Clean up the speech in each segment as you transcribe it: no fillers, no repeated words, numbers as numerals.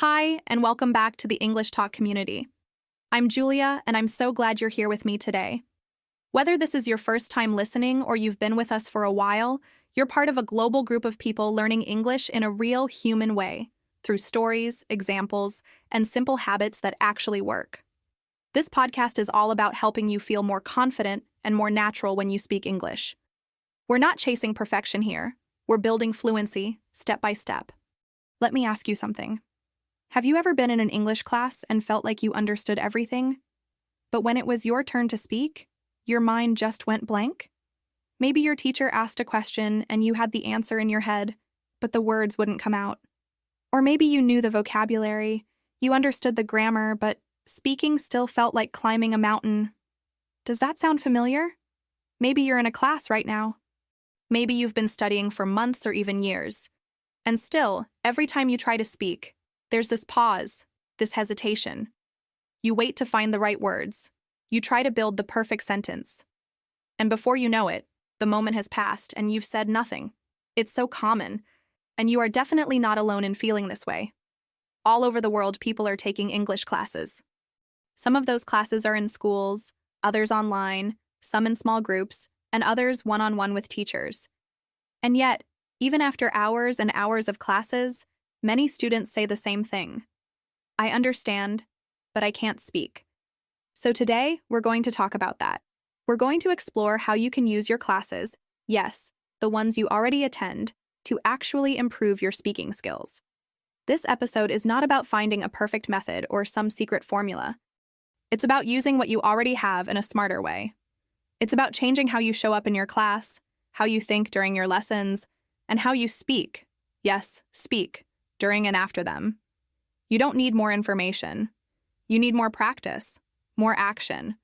Hi, and welcome back to the English Talk community. I'm Julia, and I'm so glad you're here with me today. Whether this is your first time listening or you've been with us for a while, you're part of a global group of people learning English in a real human way, through stories, examples, and simple habits that actually work. This podcast is all about helping you feel more confident and more natural when you speak English. We're not chasing perfection here. We're building fluency, step by step. Let me ask you something. Have you ever been in an English class and felt like you understood everything? But when it was your turn to speak, your mind just went blank? Maybe your teacher asked a question and you had the answer in your head, but the words wouldn't come out. Or maybe you knew the vocabulary, you understood the grammar, but speaking still felt like climbing a mountain. Does that sound familiar? Maybe you're in a class right now. Maybe you've been studying for months or even years. And still, every time you try to speak, there's this pause, this hesitation. You wait to find the right words. You try to build the perfect sentence. And before you know it, the moment has passed and you've said nothing. It's so common, and you are definitely not alone in feeling this way. All over the world, people are taking English classes. Some of those classes are in schools, others online, some in small groups, and others one-on-one with teachers. And yet, even after hours and hours of classes, many students say the same thing. I understand, but I can't speak. So today, we're going to talk about that. We're going to explore how you can use your classes, yes, the ones you already attend, to actually improve your speaking skills. This episode is not about finding a perfect method or some secret formula. It's about using what you already have in a smarter way. It's about changing how you show up in your class, how you think during your lessons, and how you speak, yes, speak, during and after them. You don't need more information. You need more practice, more action,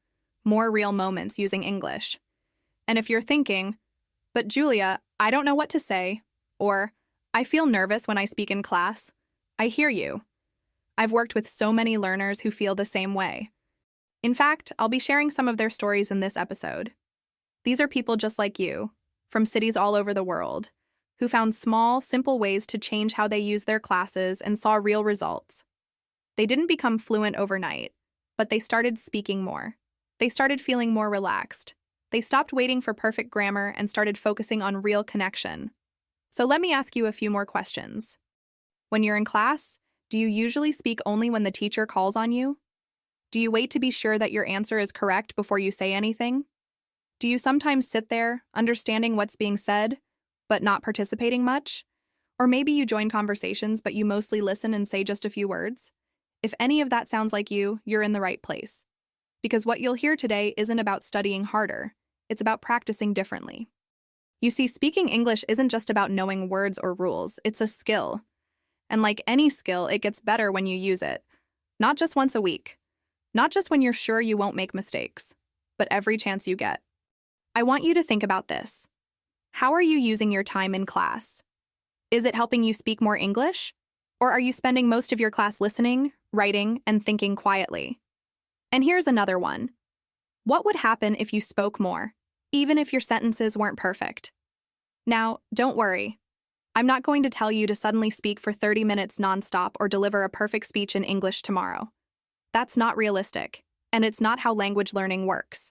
more real moments using English. And if you're thinking, but Julia, I don't know what to say, or I feel nervous when I speak in class, I hear you. I've worked with so many learners who feel the same way. In fact, I'll be sharing some of their stories in this episode. These are people just like you, from cities all over the world, who found small, simple ways to change how they use their classes and saw real results. They didn't become fluent overnight, but they started speaking more. They started feeling more relaxed. They stopped waiting for perfect grammar and started focusing on real connection. So let me ask you a few more questions. When you're in class, do you usually speak only when the teacher calls on you? Do you wait to be sure that your answer is correct before you say anything? Do you sometimes sit there, understanding what's being said, but not participating much? Or maybe you join conversations, but you mostly listen and say just a few words? If any of that sounds like you, you're in the right place. Because what you'll hear today isn't about studying harder, it's about practicing differently. You see, speaking English isn't just about knowing words or rules, it's a skill. And like any skill, it gets better when you use it. Not just once a week. Not just when you're sure you won't make mistakes, but every chance you get. I want you to think about this. How are you using your time in class? Is it helping you speak more English? Or are you spending most of your class listening, writing, and thinking quietly? And here's another one. What would happen if you spoke more, even if your sentences weren't perfect? Now, don't worry. I'm not going to tell you to suddenly speak for 30 minutes nonstop or deliver a perfect speech in English tomorrow. That's not realistic, and it's not how language learning works.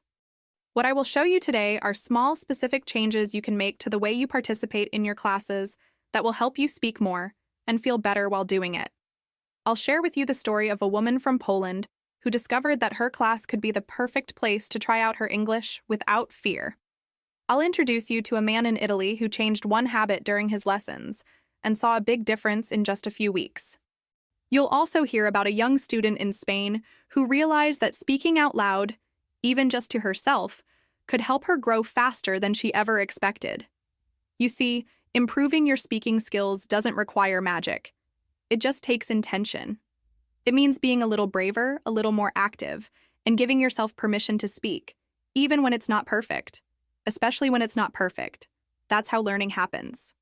What I will show you today are small, specific changes you can make to the way you participate in your classes that will help you speak more and feel better while doing it. I'll share with you the story of a woman from Poland who discovered that her class could be the perfect place to try out her English without fear. I'll introduce you to a man in Italy who changed one habit during his lessons and saw a big difference in just a few weeks. You'll also hear about a young student in Spain who realized that speaking out loud, even just to herself, could help her grow faster than she ever expected. You see, improving your speaking skills doesn't require magic. It just takes intention. It means being a little braver, a little more active, and giving yourself permission to speak, even when it's not perfect. Especially when it's not perfect. That's how learning happens.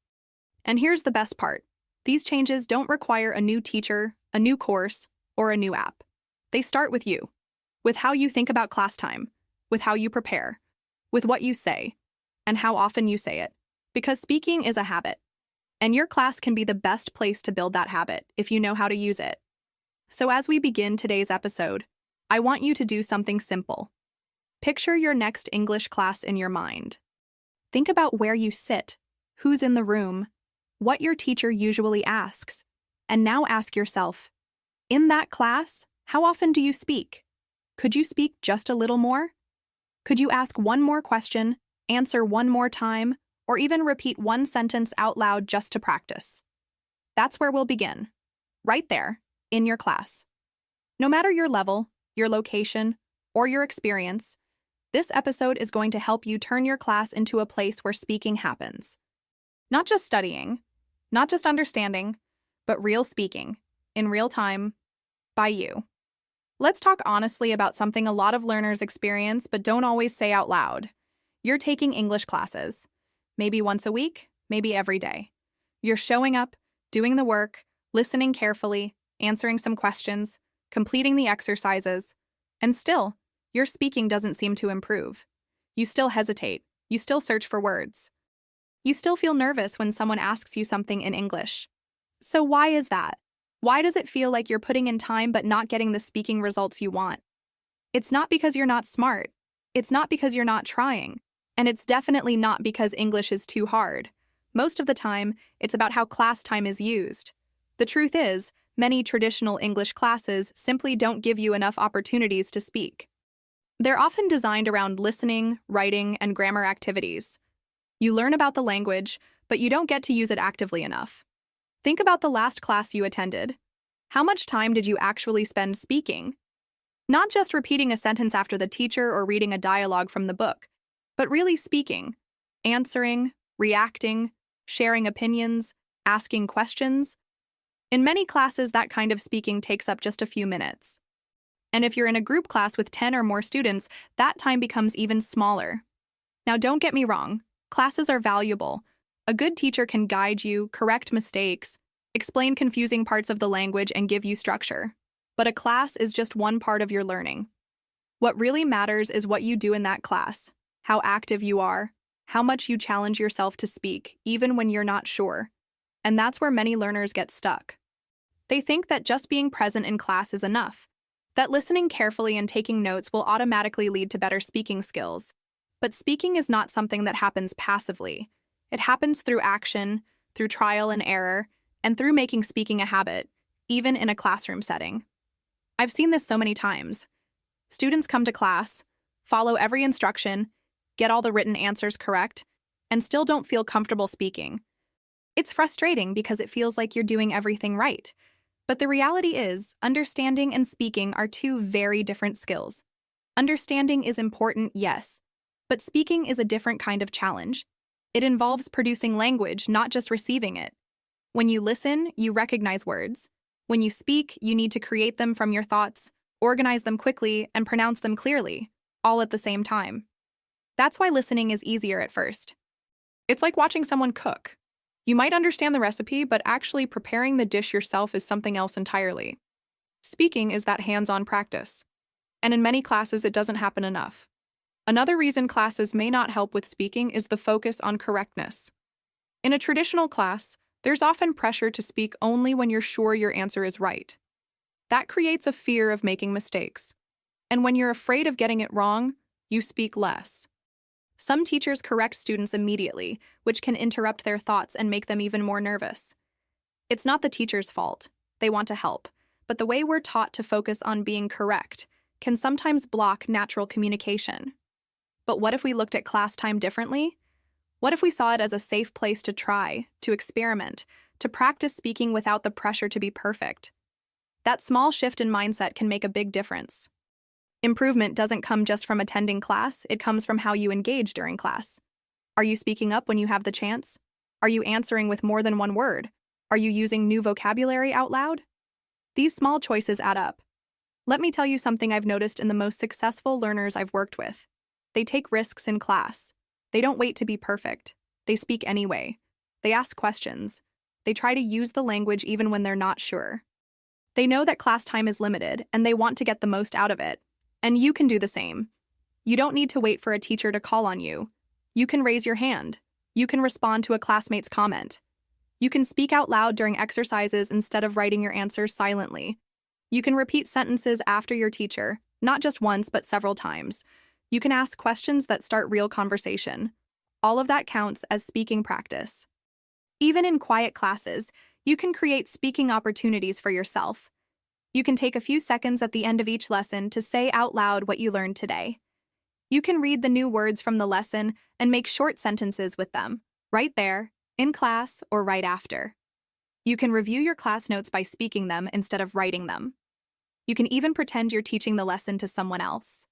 And here's the best part. These changes don't require a new teacher, a new course, or a new app. They start with you, with how you think about class time, with how you prepare, with what you say, and how often you say it. Because speaking is a habit, and your class can be the best place to build that habit if you know how to use it. So as we begin today's episode, I want you to do something simple. Picture your next English class in your mind. Think about where you sit, who's in the room, what your teacher usually asks, and now ask yourself, in that class, how often do you speak? Could you speak just a little more? Could you ask one more question, answer one more time, or even repeat one sentence out loud just to practice? That's where we'll begin. Right there, in your class. No matter your level, your location, or your experience, this episode is going to help you turn your class into a place where speaking happens. Not just studying, not just understanding, but real speaking, in real time, by you. Let's talk honestly about something a lot of learners experience but don't always say out loud. You're taking English classes. Maybe once a week, maybe every day. You're showing up, doing the work, listening carefully, answering some questions, completing the exercises, and still, your speaking doesn't seem to improve. You still hesitate. You still search for words. You still feel nervous when someone asks you something in English. So why is that? Why does it feel like you're putting in time but not getting the speaking results you want? It's not because you're not smart. It's not because you're not trying. And it's definitely not because English is too hard. Most of the time, it's about how class time is used. The truth is, many traditional English classes simply don't give you enough opportunities to speak. They're often designed around listening, writing, and grammar activities. You learn about the language, but you don't get to use it actively enough. Think about the last class you attended. How much time did you actually spend speaking? Not just repeating a sentence after the teacher or reading a dialogue from the book, but really speaking, answering, reacting, sharing opinions, asking questions. In many classes, that kind of speaking takes up just a few minutes. And if you're in a group class with 10 or more students, that time becomes even smaller. Now, don't get me wrong, classes are valuable. A good teacher can guide you, correct mistakes, explain confusing parts of the language, and give you structure. But a class is just one part of your learning. What really matters is what you do in that class, how active you are, how much you challenge yourself to speak, even when you're not sure. And that's where many learners get stuck. They think that just being present in class is enough, that listening carefully and taking notes will automatically lead to better speaking skills. But speaking is not something that happens passively. It happens through action, through trial and error, and through making speaking a habit, even in a classroom setting. I've seen this so many times. Students come to class, follow every instruction, get all the written answers correct, and still don't feel comfortable speaking. It's frustrating because it feels like you're doing everything right. But the reality is, understanding and speaking are two very different skills. Understanding is important, yes, but speaking is a different kind of challenge. It involves producing language, not just receiving it. When you listen, you recognize words. When you speak, you need to create them from your thoughts, organize them quickly, and pronounce them clearly, all at the same time. That's why listening is easier at first. It's like watching someone cook. You might understand the recipe, but actually preparing the dish yourself is something else entirely. Speaking is that hands-on practice. And in many classes, it doesn't happen enough. Another reason classes may not help with speaking is the focus on correctness. In a traditional class, there's often pressure to speak only when you're sure your answer is right. That creates a fear of making mistakes. And when you're afraid of getting it wrong, you speak less. Some teachers correct students immediately, which can interrupt their thoughts and make them even more nervous. It's not the teacher's fault. They want to help. But the way we're taught to focus on being correct can sometimes block natural communication. But what if we looked at class time differently? What if we saw it as a safe place to try, to experiment, to practice speaking without the pressure to be perfect? That small shift in mindset can make a big difference. Improvement doesn't come just from attending class, it comes from how you engage during class. Are you speaking up when you have the chance? Are you answering with more than one word? Are you using new vocabulary out loud? These small choices add up. Let me tell you something I've noticed in the most successful learners I've worked with. They take risks in class. They don't wait to be perfect. They speak anyway. They ask questions. They try to use the language even when they're not sure. They know that class time is limited, and they want to get the most out of it. And you can do the same. You don't need to wait for a teacher to call on you. You can raise your hand. You can respond to a classmate's comment. You can speak out loud during exercises instead of writing your answers silently. You can repeat sentences after your teacher, not just once but several times. You can ask questions that start real conversation. All of that counts as speaking practice. Even in quiet classes, you can create speaking opportunities for yourself. You can take a few seconds at the end of each lesson to say out loud what you learned today. You can read the new words from the lesson and make short sentences with them, right there, in class, or right after. You can review your class notes by speaking them instead of writing them. You can even pretend you're teaching the lesson to someone else.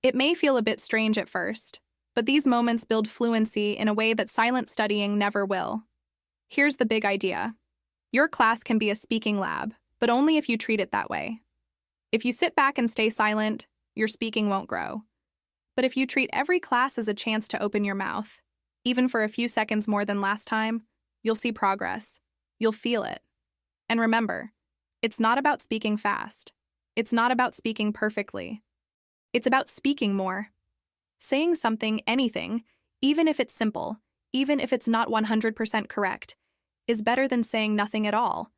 It may feel a bit strange at first, but these moments build fluency in a way that silent studying never will. Here's the big idea. Your class can be a speaking lab, but only if you treat it that way. If you sit back and stay silent, your speaking won't grow. But if you treat every class as a chance to open your mouth, even for a few seconds more than last time, you'll see progress. You'll feel it. And remember, it's not about speaking fast. It's not about speaking perfectly. It's about speaking more. Saying something, anything, even if it's simple, even if it's not 100% correct, is better than saying nothing at all.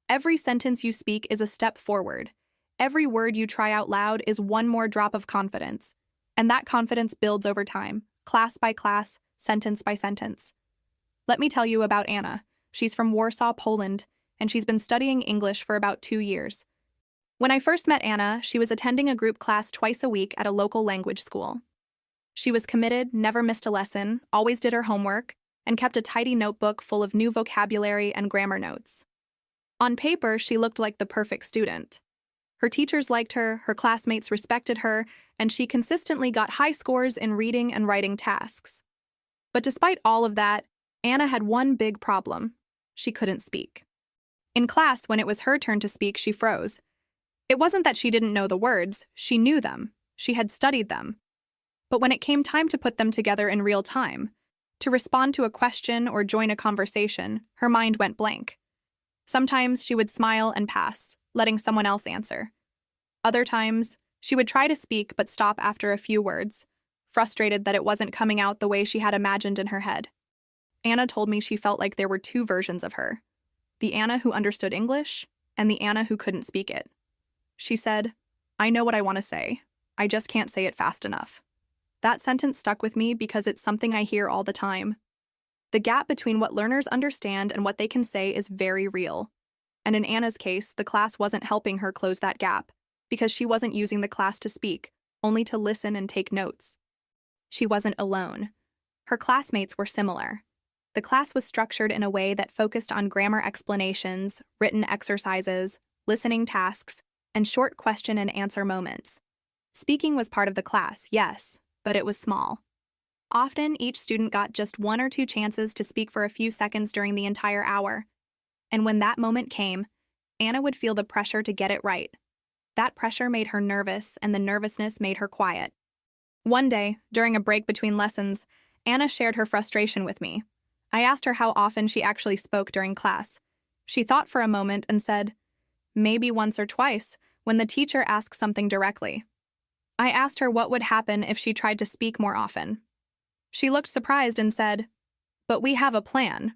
Every sentence you speak is a step forward. Every word you try out loud is one more drop of confidence. And that confidence builds over time, class by class, sentence by sentence. Let me tell you about Anna. She's from Warsaw, Poland, and she's been studying English for about 2 years. When I first met Anna, she was attending a group class twice a week at a local language school. She was committed, never missed a lesson, always did her homework, and kept a tidy notebook full of new vocabulary and grammar notes. On paper, she looked like the perfect student. Her teachers liked her classmates respected her, and she consistently got high scores in reading and writing tasks. But despite all of that, Anna had one big problem. She couldn't speak. In class, when it was her turn to speak, she froze. It wasn't that she didn't know the words, she knew them. She had studied them. But when it came time to put them together in real time, to respond to a question or join a conversation, her mind went blank. Sometimes she would smile and pass, letting someone else answer. Other times, she would try to speak but stop after a few words, frustrated that it wasn't coming out the way she had imagined in her head. Anna told me she felt like there were two versions of her, the Anna who understood English and the Anna who couldn't speak it. She said, "I know what I want to say. I just can't say it fast enough." That sentence stuck with me because it's something I hear all the time. The gap between what learners understand and what they can say is very real. And in Anna's case, the class wasn't helping her close that gap because she wasn't using the class to speak, only to listen and take notes. She wasn't alone. Her classmates were similar. The class was structured in a way that focused on grammar explanations, written exercises, listening tasks, and short question and answer moments. Speaking was part of the class, yes, but it was small. Often, each student got just 1 or 2 chances to speak for a few seconds during the entire hour. And when that moment came, Anna would feel the pressure to get it right. That pressure made her nervous, and the nervousness made her quiet. One day, during a break between lessons, Anna shared her frustration with me. I asked her how often she actually spoke during class. She thought for a moment and said, "Maybe once or twice, when the teacher asked something directly." I asked her what would happen if she tried to speak more often. She looked surprised and said, "But we have a plan.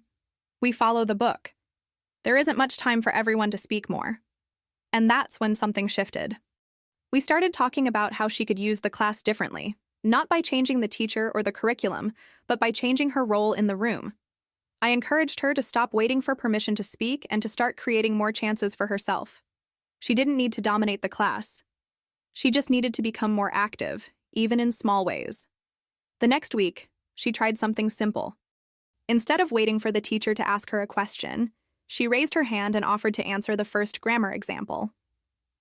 We follow the book. There isn't much time for everyone to speak more." And that's when something shifted. We started talking about how she could use the class differently, not by changing the teacher or the curriculum, but by changing her role in the room. I encouraged her to stop waiting for permission to speak and to start creating more chances for herself. She didn't need to dominate the class. She just needed to become more active, even in small ways. The next week, she tried something simple. Instead of waiting for the teacher to ask her a question, she raised her hand and offered to answer the first grammar example.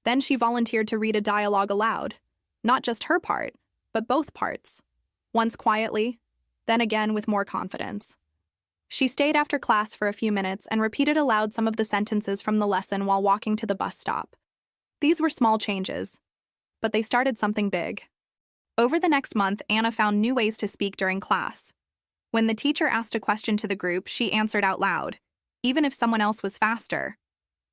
Then she volunteered to read a dialogue aloud, not just her part, but both parts, once quietly, then again with more confidence. She stayed after class for a few minutes and repeated aloud some of the sentences from the lesson while walking to the bus stop. These were small changes, but they started something big. Over the next month, Anna found new ways to speak during class. When the teacher asked a question to the group, she answered out loud, even if someone else was faster.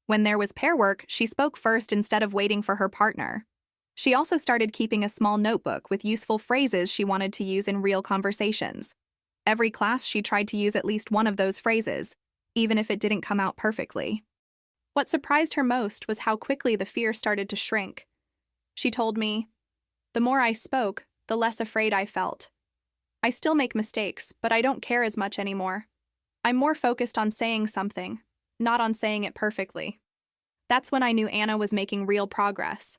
When there was pair work, she spoke first instead of waiting for her partner. She also started keeping a small notebook with useful phrases she wanted to use in real conversations. Every class, she tried to use at least one of those phrases, even if it didn't come out perfectly. What surprised her most was how quickly the fear started to shrink. She told me, "The more I spoke, the less afraid I felt. I still make mistakes, but I don't care as much anymore. I'm more focused on saying something, not on saying it perfectly." That's when I knew Anna was making real progress.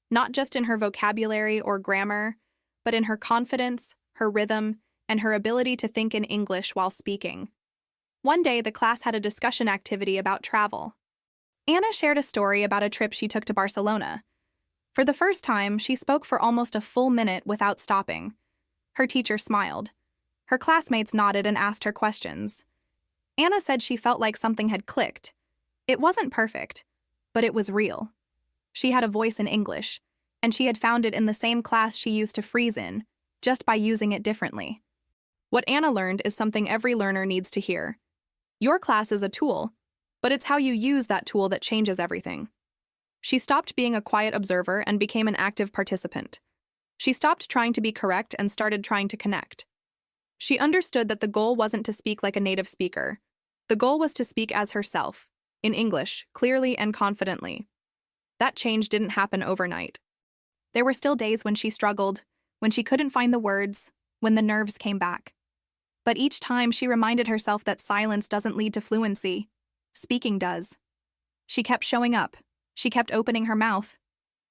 Not just in her vocabulary or grammar, but in her confidence, her rhythm, and her ability to think in English while speaking. One day, the class had a discussion activity about travel. Anna shared a story about a trip she took to Barcelona. For the first time, she spoke for almost a full minute without stopping. Her teacher smiled. Her classmates nodded and asked her questions. Anna said she felt like something had clicked. It wasn't perfect, but it was real. She had a voice in English, and she had found it in the same class she used to freeze in, just by using it differently. What Anna learned is something every learner needs to hear. Your class is a tool, but it's how you use that tool that changes everything. She stopped being a quiet observer and became an active participant. She stopped trying to be correct and started trying to connect. She understood that the goal wasn't to speak like a native speaker. The goal was to speak as herself, in English, clearly and confidently. That change didn't happen overnight. There were still days when she struggled, when she couldn't find the words, when the nerves came back. But each time she reminded herself that silence doesn't lead to fluency. Speaking does. She kept showing up. She kept opening her mouth.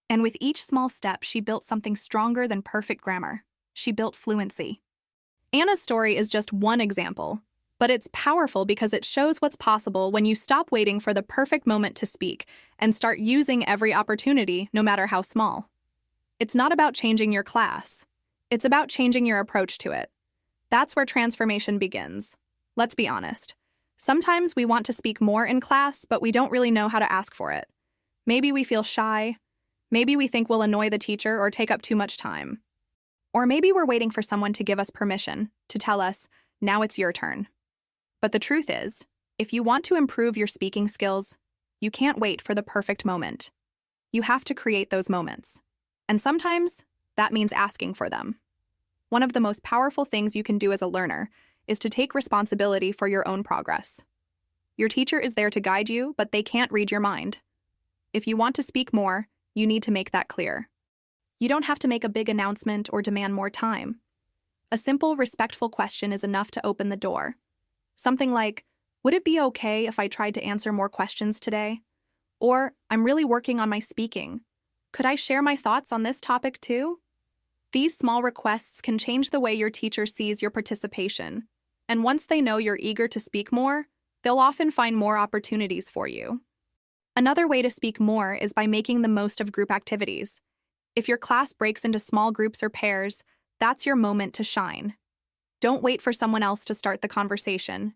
And with each small step, she built something stronger than perfect grammar. She built fluency. Anna's story is just one example, but it's powerful because it shows what's possible when you stop waiting for the perfect moment to speak and start using every opportunity, no matter how small. It's not about changing your class. It's about changing your approach to it. That's where transformation begins. Let's be honest. Sometimes we want to speak more in class, but we don't really know how to ask for it. Maybe we feel shy. Maybe we think we'll annoy the teacher or take up too much time. Or maybe we're waiting for someone to give us permission, to tell us, now it's your turn. But the truth is, if you want to improve your speaking skills, you can't wait for the perfect moment. You have to create those moments. And sometimes, that means asking for them. One of the most powerful things you can do as a learner is to take responsibility for your own progress. Your teacher is there to guide you, but they can't read your mind. If you want to speak more, you need to make that clear. You don't have to make a big announcement or demand more time. A simple, respectful question is enough to open the door. Something like, "Would it be okay if I tried to answer more questions today?" Or, "I'm really working on my speaking. Could I share my thoughts on this topic too?" These small requests can change the way your teacher sees your participation. And once they know you're eager to speak more, they'll often find more opportunities for you. Another way to speak more is by making the most of group activities. If your class breaks into small groups or pairs, that's your moment to shine. Don't wait for someone else to start the conversation.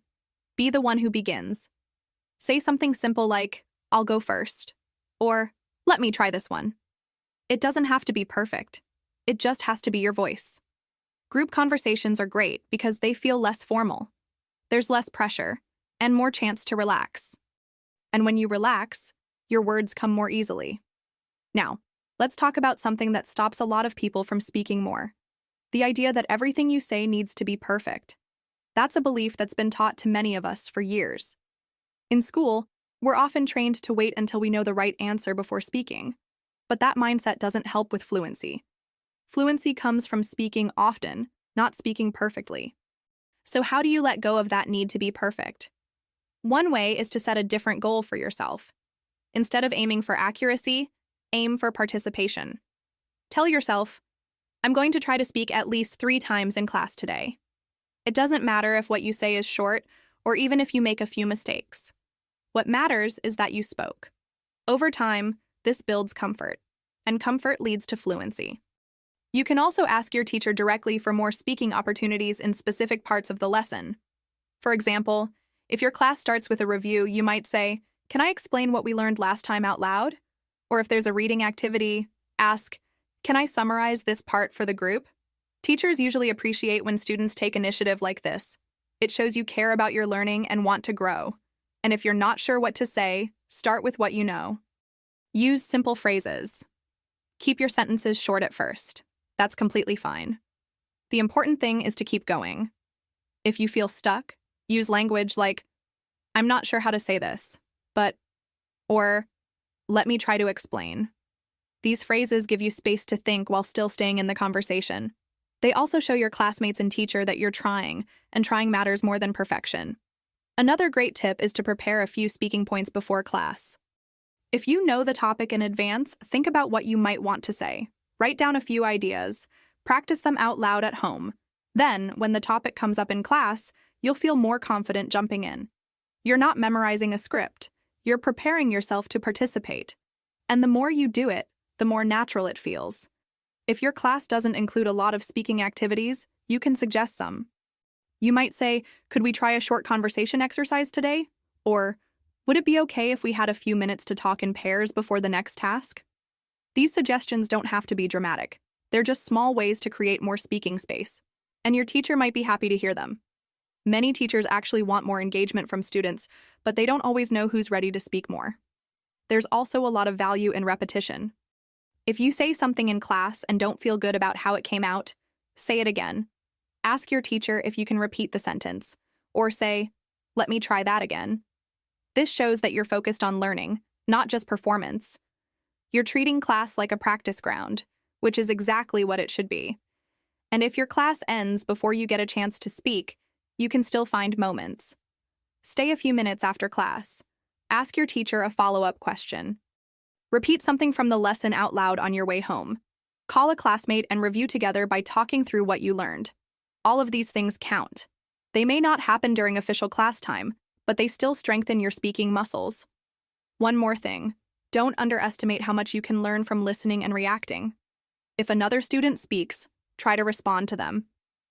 Be the one who begins. Say something simple like, "I'll go first," or "Let me try this one." It doesn't have to be perfect. It just has to be your voice. Group conversations are great because they feel less formal. There's less pressure and more chance to relax. And when you relax, your words come more easily. Now, let's talk about something that stops a lot of people from speaking more. The idea that everything you say needs to be perfect. That's a belief that's been taught to many of us for years. In school, we're often trained to wait until we know the right answer before speaking. But that mindset doesn't help with fluency. Fluency comes from speaking often, not speaking perfectly. So how do you let go of that need to be perfect? One way is to set a different goal for yourself. Instead of aiming for accuracy, aim for participation. Tell yourself, "I'm going to try to speak at least 3 times in class today." It doesn't matter if what you say is short or even if you make a few mistakes. What matters is that you spoke. Over time, this builds comfort, and comfort leads to fluency. You can also ask your teacher directly for more speaking opportunities in specific parts of the lesson. For example, if your class starts with a review, you might say, "Can I explain what we learned last time out loud?" Or if there's a reading activity, ask, "Can I summarize this part for the group?" Teachers usually appreciate when students take initiative like this. It shows you care about your learning and want to grow. And if you're not sure what to say, start with what you know. Use simple phrases. Keep your sentences short at first. That's completely fine. The important thing is to keep going. If you feel stuck, use language like, "I'm not sure how to say this, but or let me try to explain. These phrases give you space to think while still staying in the conversation. They also show your classmates and teacher that you're trying, and trying matters more than perfection. Another great tip is to prepare a few speaking points before class. If you know the topic in advance, think about what you might want to say. Write down a few ideas. Practice them out loud at home. Then, when the topic comes up in class, you'll feel more confident jumping in. You're not memorizing a script. You're preparing yourself to participate. And the more you do it, the more natural it feels. If your class doesn't include a lot of speaking activities, you can suggest some. You might say, could we try a short conversation exercise today? Or, would it be okay if we had a few minutes to talk in pairs before the next task? These suggestions don't have to be dramatic. They're just small ways to create more speaking space. And your teacher might be happy to hear them. Many teachers actually want more engagement from students, but they don't always know who's ready to speak more. There's also a lot of value in repetition. If you say something in class and don't feel good about how it came out, say it again. Ask your teacher if you can repeat the sentence, or say, let me try that again. This shows that you're focused on learning, not just performance. You're treating class like a practice ground, which is exactly what it should be. And if your class ends before you get a chance to speak, you can still find moments. Stay a few minutes after class. Ask your teacher a follow-up question. Repeat something from the lesson out loud on your way home. Call a classmate and review together by talking through what you learned. All of these things count. They may not happen during official class time, but they still strengthen your speaking muscles. One more thing. Don't underestimate how much you can learn from listening and reacting. If another student speaks, try to respond to them.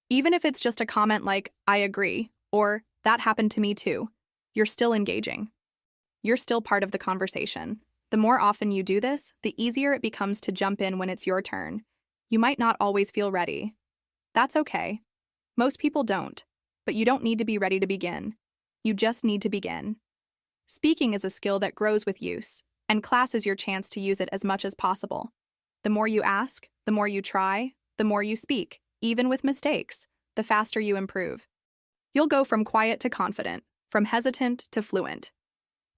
Even if it's just a comment like, I agree, or that happened to me too, you're still engaging. You're still part of the conversation. The more often you do this, the easier it becomes to jump in when it's your turn. You might not always feel ready. That's okay. Most people don't, but you don't need to be ready to begin. You just need to begin. Speaking is a skill that grows with use, and class is your chance to use it as much as possible. The more you ask, the more you try, the more you speak, even with mistakes, the faster you improve. You'll go from quiet to confident, from hesitant to fluent.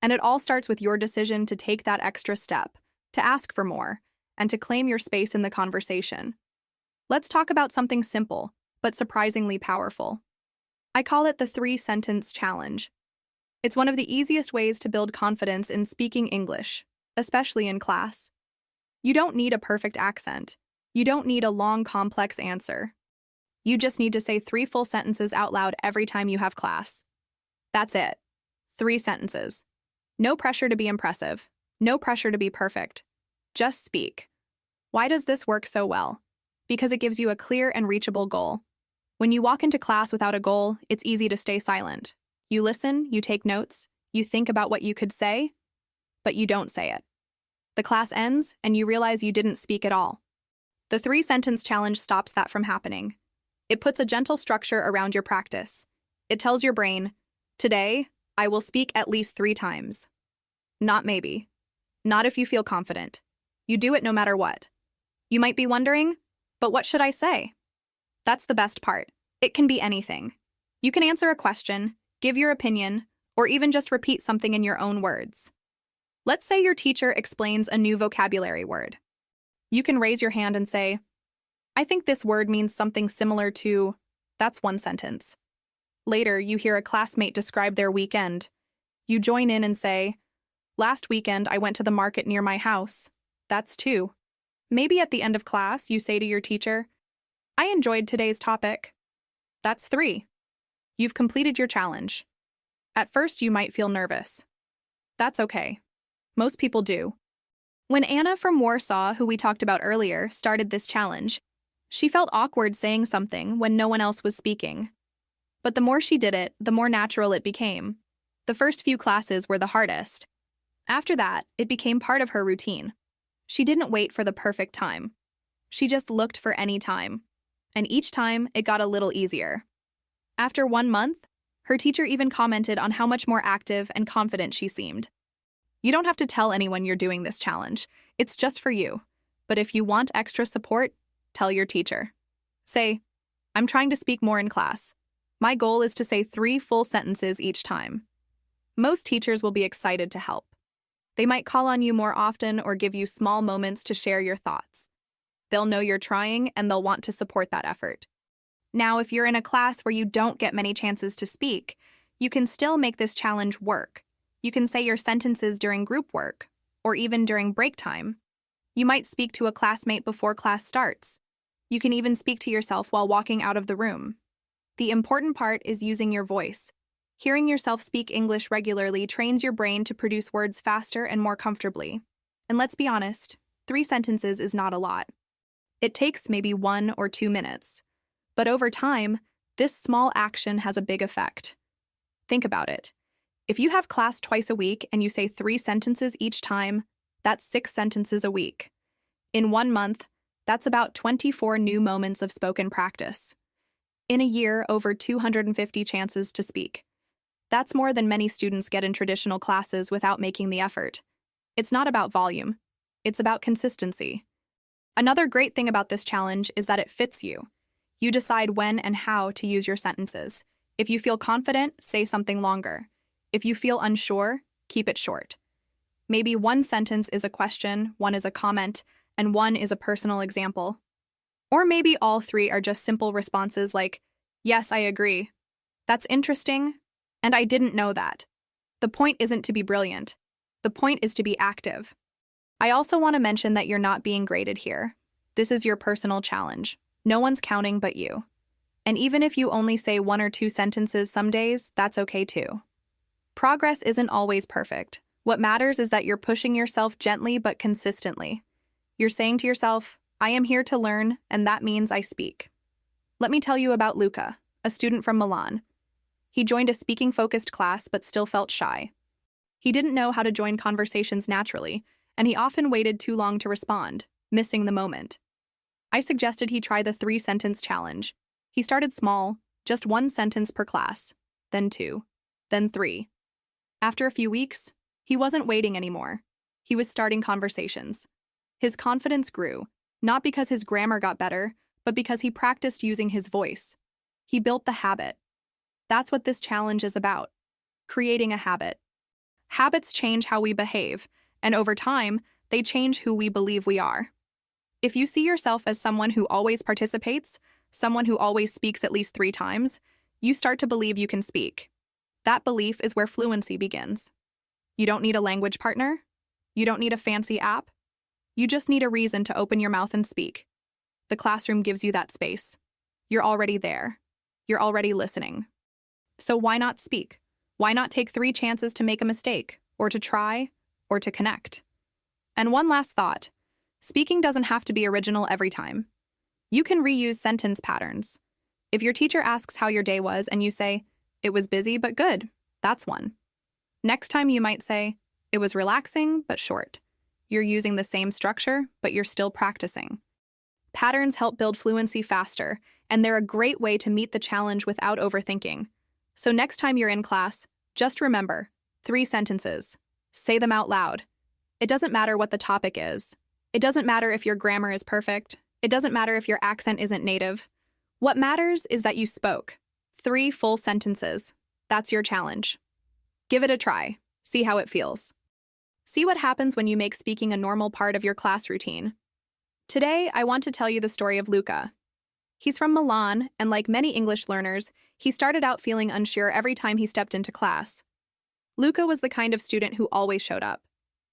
And it all starts with your decision to take that extra step, to ask for more, and to claim your space in the conversation. Let's talk about something simple, but surprisingly powerful. I call it the 3-sentence challenge. It's one of the easiest ways to build confidence in speaking English, especially in class. You don't need a perfect accent. You don't need a long, complex answer. You just need to say 3 full sentences out loud every time you have class. That's it. 3 sentences. No pressure to be impressive. No pressure to be perfect. Just speak. Why does this work so well? Because it gives you a clear and reachable goal. When you walk into class without a goal, it's easy to stay silent. You listen, you take notes, you think about what you could say, but you don't say it. The class ends, and you realize you didn't speak at all. The 3-sentence challenge stops that from happening. It puts a gentle structure around your practice. It tells your brain, today, I will speak at least 3 times. Not maybe. Not if you feel confident. You do it no matter what. You might be wondering, but what should I say? That's the best part. It can be anything. You can answer a question, give your opinion, or even just repeat something in your own words. Let's say your teacher explains a new vocabulary word. You can raise your hand and say, I think this word means something similar to, that's 1 sentence. Later, you hear a classmate describe their weekend. You join in and say, last weekend I went to the market near my house. That's 2. Maybe at the end of class, you say to your teacher, I enjoyed today's topic. That's 3. You've completed your challenge. At first, you might feel nervous. That's okay. Most people do. When Anna from Warsaw, who we talked about earlier, started this challenge, she felt awkward saying something when no one else was speaking. But the more she did it, the more natural it became. The first few classes were the hardest. After that, it became part of her routine. She didn't wait for the perfect time. She just looked for any time. And each time, it got a little easier. After 1 month, her teacher even commented on how much more active and confident she seemed. You don't have to tell anyone you're doing this challenge. It's just for you. But if you want extra support, tell your teacher. Say, I'm trying to speak more in class. My goal is to say 3 full sentences each time. Most teachers will be excited to help. They might call on you more often or give you small moments to share your thoughts. They'll know you're trying and they'll want to support that effort. Now, if you're in a class where you don't get many chances to speak, you can still make this challenge work. You can say your sentences during group work, or even during break time. You might speak to a classmate before class starts. You can even speak to yourself while walking out of the room. The important part is using your voice. Hearing yourself speak English regularly trains your brain to produce words faster and more comfortably. And let's be honest, 3 sentences is not a lot. It takes maybe 1 or 2 minutes. But over time, this small action has a big effect. Think about it. If you have class twice a week and you say 3 sentences each time, that's 6 sentences a week. In 1 month, that's about 24 new moments of spoken practice. In a year, over 250 chances to speak. That's more than many students get in traditional classes without making the effort. It's not about volume. It's about consistency. Another great thing about this challenge is that it fits you. You decide when and how to use your sentences. If you feel confident, say something longer. If you feel unsure, keep it short. Maybe 1 sentence is a question, 1 is a comment, and 1 is a personal example. Or maybe all 3 are just simple responses like, "Yes, I agree. That's interesting, and I didn't know that." The point isn't to be brilliant. The point is to be active. I also want to mention that you're not being graded here. This is your personal challenge. No one's counting but you. And even if you only say 1 or 2 sentences some days, that's okay too. Progress isn't always perfect. What matters is that you're pushing yourself gently but consistently. You're saying to yourself, "I am here to learn, and that means I speak." Let me tell you about Luca, a student from Milan. He joined a speaking-focused class but still felt shy. He didn't know how to join conversations naturally, and he often waited too long to respond, missing the moment. I suggested he try the 3-sentence challenge. He started small, just 1 sentence per class, then 2, then 3. After a few weeks, he wasn't waiting anymore. He was starting conversations. His confidence grew, not because his grammar got better, but because he practiced using his voice. He built the habit. That's what this challenge is about, creating a habit. Habits change how we behave, and over time, they change who we believe we are. If you see yourself as someone who always participates, someone who always speaks at least 3 times, you start to believe you can speak. That belief is where fluency begins. You don't need a language partner. You don't need a fancy app. You just need a reason to open your mouth and speak. The classroom gives you that space. You're already there. You're already listening. So why not speak? Why not take 3 chances to make a mistake, or to try, or to connect? And one last thought. Speaking doesn't have to be original every time. You can reuse sentence patterns. If your teacher asks how your day was and you say, "It was busy but good," that's one. Next time you might say, "It was relaxing but short." You're using the same structure, but you're still practicing. Patterns help build fluency faster, and they're a great way to meet the challenge without overthinking. So next time you're in class, just remember, 3 sentences. Say them out loud. It doesn't matter what the topic is. It doesn't matter if your grammar is perfect. It doesn't matter if your accent isn't native. What matters is that you spoke. 3 full sentences. That's your challenge. Give it a try. See how it feels. See what happens when you make speaking a normal part of your class routine. Today, I want to tell you the story of Luca. He's from Milan, and like many English learners, he started out feeling unsure every time he stepped into class. Luca was the kind of student who always showed up.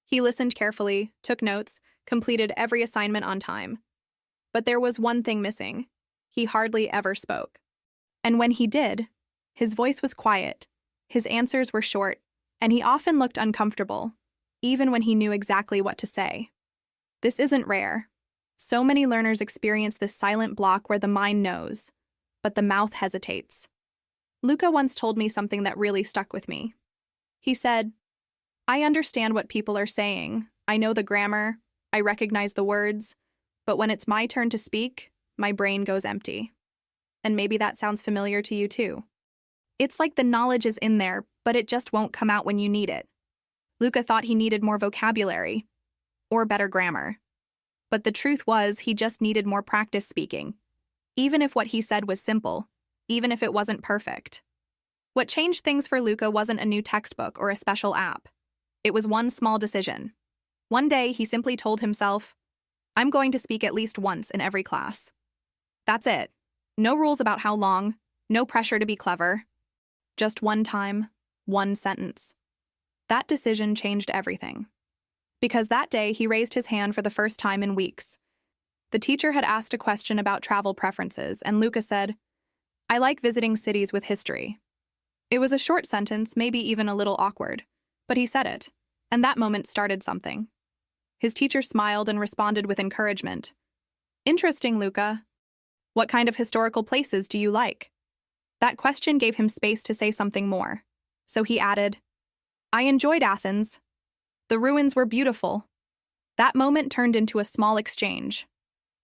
He listened carefully, took notes, completed every assignment on time. But there was one thing missing. He hardly ever spoke. And when he did, his voice was quiet, his answers were short, and he often looked uncomfortable, even when he knew exactly what to say. This isn't rare. So many learners experience this silent block where the mind knows, but the mouth hesitates. Luca once told me something that really stuck with me. He said, "I understand what people are saying. I know the grammar. I recognize the words. But when it's my turn to speak, my brain goes empty." And maybe that sounds familiar to you too. It's like the knowledge is in there, but it just won't come out when you need it. Luca thought he needed more vocabulary or better grammar. But the truth was he just needed more practice speaking, even if what he said was simple, even if it wasn't perfect. What changed things for Luca wasn't a new textbook or a special app. It was one small decision. One day, he simply told himself, I'm going to speak at least once in every class. That's it. No rules about how long, no pressure to be clever. Just one time, one sentence. That decision changed everything. Because that day, he raised his hand for the first time in weeks. The teacher had asked a question about travel preferences, and Luca said, I like visiting cities with history. It was a short sentence, maybe even a little awkward, but he said it, and that moment started something. His teacher smiled and responded with encouragement. Interesting, Luca. What kind of historical places do you like? That question gave him space to say something more, so he added, I enjoyed Athens. The ruins were beautiful. That moment turned into a small exchange.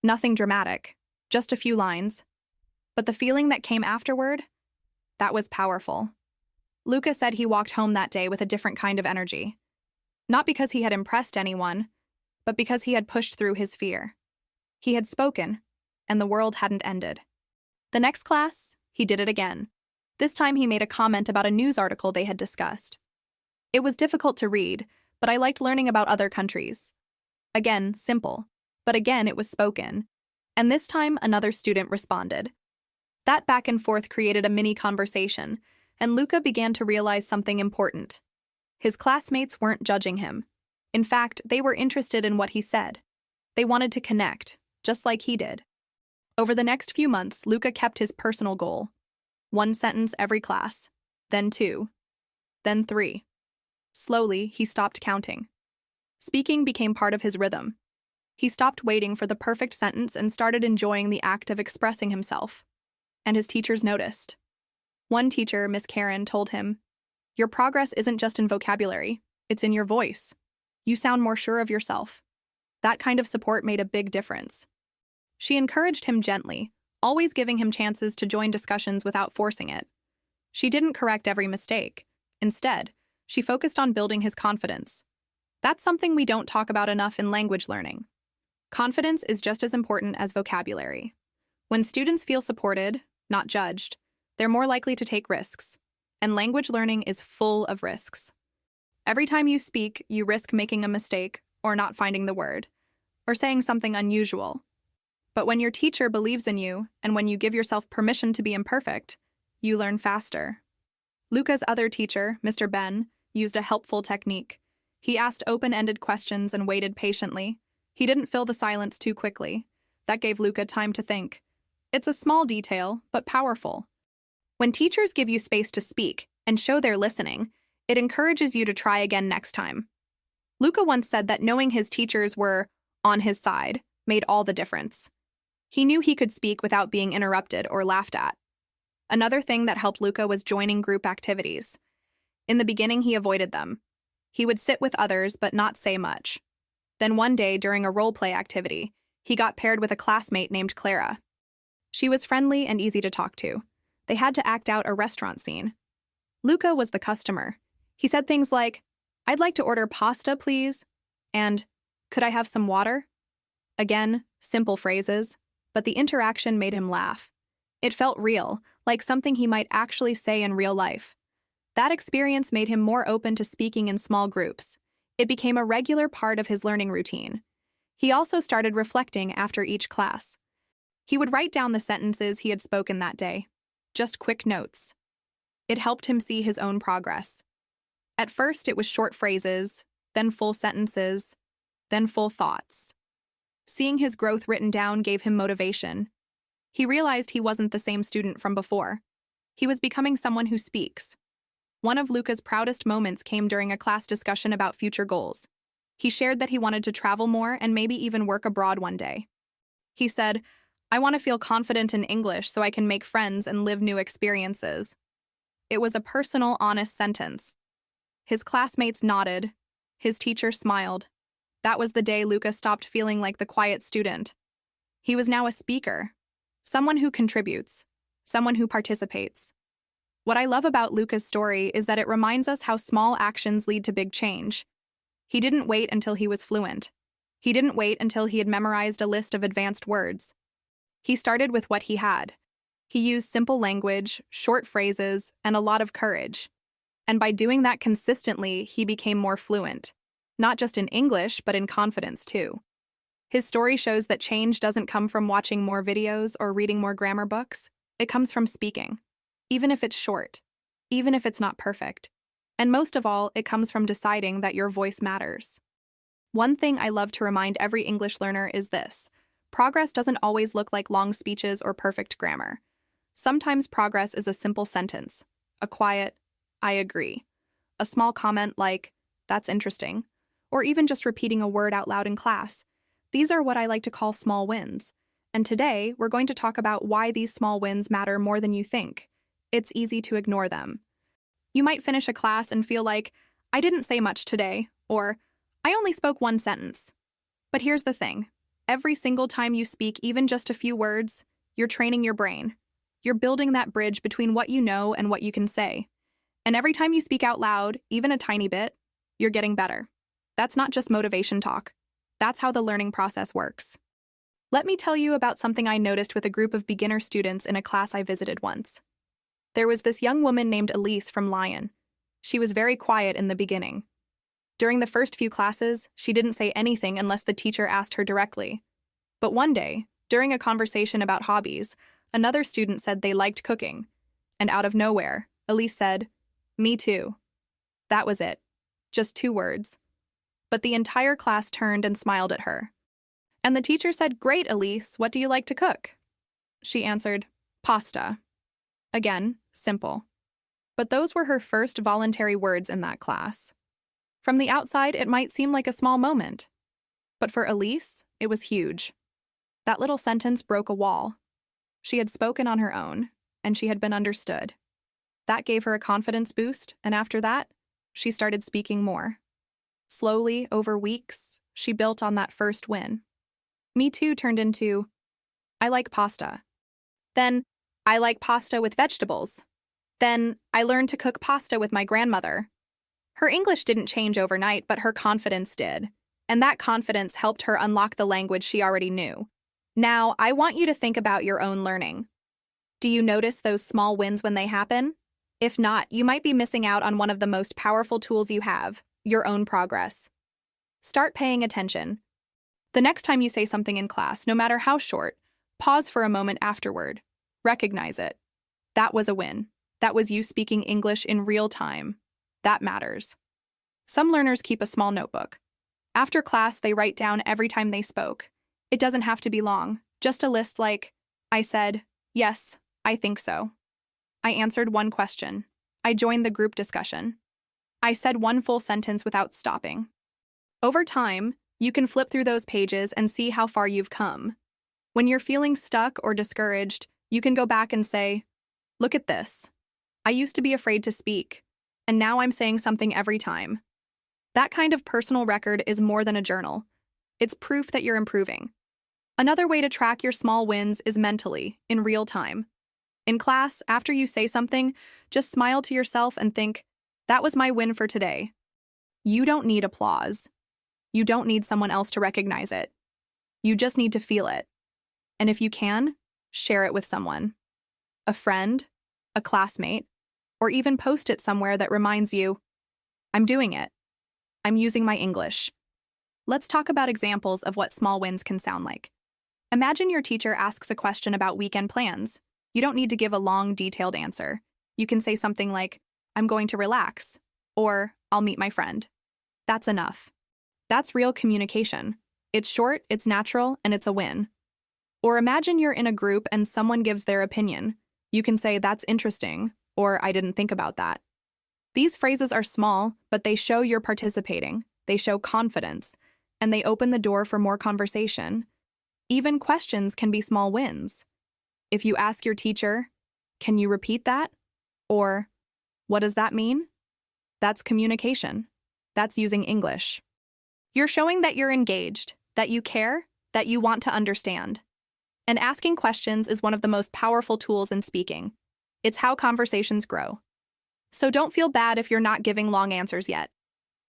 Nothing dramatic, just a few lines. But the feeling that came afterward, that was powerful. Luca said he walked home that day with a different kind of energy. Not because he had impressed anyone, but because he had pushed through his fear. He had spoken, and the world hadn't ended. The next class, he did it again. This time he made a comment about a news article they had discussed. It was difficult to read, but I liked learning about other countries. Again, simple, but again it was spoken. And this time another student responded. That back and forth created a mini conversation, and Luca began to realize something important. His classmates weren't judging him. In fact, they were interested in what he said. They wanted to connect, just like he did. Over the next few months, Luca kept his personal goal. One sentence every class, then 2, then 3. Slowly, he stopped counting. Speaking became part of his rhythm. He stopped waiting for the perfect sentence and started enjoying the act of expressing himself. And his teachers noticed. One teacher, Miss Karen, told him, Your progress isn't just in vocabulary, it's in your voice. You sound more sure of yourself. That kind of support made a big difference. She encouraged him gently, always giving him chances to join discussions without forcing it. She didn't correct every mistake. Instead, she focused on building his confidence. That's something we don't talk about enough in language learning. Confidence is just as important as vocabulary. When students feel supported, not judged, they're more likely to take risks. And language learning is full of risks. Every time you speak, you risk making a mistake, or not finding the word, or saying something unusual. But when your teacher believes in you, and when you give yourself permission to be imperfect, you learn faster. Luca's other teacher, Mr. Ben, used a helpful technique. He asked open-ended questions and waited patiently. He didn't fill the silence too quickly. That gave Luca time to think. It's a small detail, but powerful. When teachers give you space to speak and show they're listening, it encourages you to try again next time. Luca once said that knowing his teachers were on his side made all the difference. He knew he could speak without being interrupted or laughed at. Another thing that helped Luca was joining group activities. In the beginning, he avoided them. He would sit with others but not say much. Then one day, during a role-play activity, he got paired with a classmate named Clara. She was friendly and easy to talk to. They had to act out a restaurant scene. Luca was the customer. He said things like, I'd like to order pasta, please, and could I have some water? Again, simple phrases, but the interaction made him laugh. It felt real, like something he might actually say in real life. That experience made him more open to speaking in small groups. It became a regular part of his learning routine. He also started reflecting after each class. He would write down the sentences he had spoken that day, just quick notes. It helped him see his own progress. At first, it was short phrases, then full sentences, then full thoughts. Seeing his growth written down gave him motivation. He realized he wasn't the same student from before. He was becoming someone who speaks. One of Luca's proudest moments came during a class discussion about future goals. He shared that he wanted to travel more and maybe even work abroad one day. He said, I want to feel confident in English so I can make friends and live new experiences. It was a personal, honest sentence. His classmates nodded. His teacher smiled. That was the day Luca stopped feeling like the quiet student. He was now a speaker, someone who contributes, someone who participates. What I love about Luca's story is that it reminds us how small actions lead to big change. He didn't wait until he was fluent. He didn't wait until he had memorized a list of advanced words. He started with what he had. He used simple language, short phrases, and a lot of courage. And by doing that consistently, he became more fluent, not just in English, but in confidence too. His story shows that change doesn't come from watching more videos or reading more grammar books. It comes from speaking, even if it's short, even if it's not perfect. And most of all, it comes from deciding that your voice matters. One thing I love to remind every English learner is this: progress doesn't always look like long speeches or perfect grammar. Sometimes progress is a simple sentence, a quiet, "I agree," a small comment like, "That's interesting," or even just repeating a word out loud in class. These are what I like to call small wins. And today, we're going to talk about why these small wins matter more than you think. It's easy to ignore them. You might finish a class and feel like, "I didn't say much today," or "I only spoke one sentence." But here's the thing. Every single time you speak even just a few words, you're training your brain. You're building that bridge between what you know and what you can say. And every time you speak out loud, even a tiny bit, you're getting better. That's not just motivation talk. That's how the learning process works. Let me tell you about something I noticed with a group of beginner students in a class I visited once. There was this young woman named Elise from Lyon. She was very quiet in the beginning. During the first few classes, she didn't say anything unless the teacher asked her directly. But one day, during a conversation about hobbies, another student said they liked cooking. And out of nowhere, Elise said, "Me too." That was it. Just 2 words. But the entire class turned and smiled at her. And the teacher said, "Great, Elise, what do you like to cook?" She answered, "Pasta." Again, simple. But those were her first voluntary words in that class. From the outside, it might seem like a small moment. But for Elise, it was huge. That little sentence broke a wall. She had spoken on her own, and she had been understood. That gave her a confidence boost, and after that, she started speaking more. Slowly, over weeks, she built on that first win. Me too turned into, "I like pasta." Then, "I like pasta with vegetables." Then, "I learned to cook pasta with my grandmother." Her English didn't change overnight, but her confidence did. And that confidence helped her unlock the language she already knew. Now, I want you to think about your own learning. Do you notice those small wins when they happen? If not, you might be missing out on one of the most powerful tools you have, your own progress. Start paying attention. The next time you say something in class, no matter how short, pause for a moment afterward. Recognize it. That was a win. That was you speaking English in real time. That matters. Some learners keep a small notebook. After class, they write down every time they spoke. It doesn't have to be long, just a list like, "I said, yes, I think so. I answered one question. I joined the group discussion. I said one full sentence without stopping." Over time, you can flip through those pages and see how far you've come. When you're feeling stuck or discouraged, you can go back and say, "Look at this. I used to be afraid to speak, and now I'm saying something every time." That kind of personal record is more than a journal. It's proof that you're improving. Another way to track your small wins is mentally, in real time. In class, after you say something, just smile to yourself and think, "That was my win for today." You don't need applause. You don't need someone else to recognize it. You just need to feel it. And if you can, share it with someone. A friend, a classmate, or even post it somewhere that reminds you, "I'm doing it. I'm using my English." Let's talk about examples of what small wins can sound like. Imagine your teacher asks a question about weekend plans. You don't need to give a long, detailed answer. You can say something like, "I'm going to relax," or "I'll meet my friend." That's enough. That's real communication. It's short, it's natural, and it's a win. Or imagine you're in a group and someone gives their opinion. You can say, "That's interesting," or "I didn't think about that." These phrases are small, but they show you're participating. They show confidence, and they open the door for more conversation. Even questions can be small wins. If you ask your teacher, "Can you repeat that?" or "What does that mean?" That's communication. That's using English. You're showing that you're engaged, that you care, that you want to understand. And asking questions is one of the most powerful tools in speaking. It's how conversations grow. So don't feel bad if you're not giving long answers yet.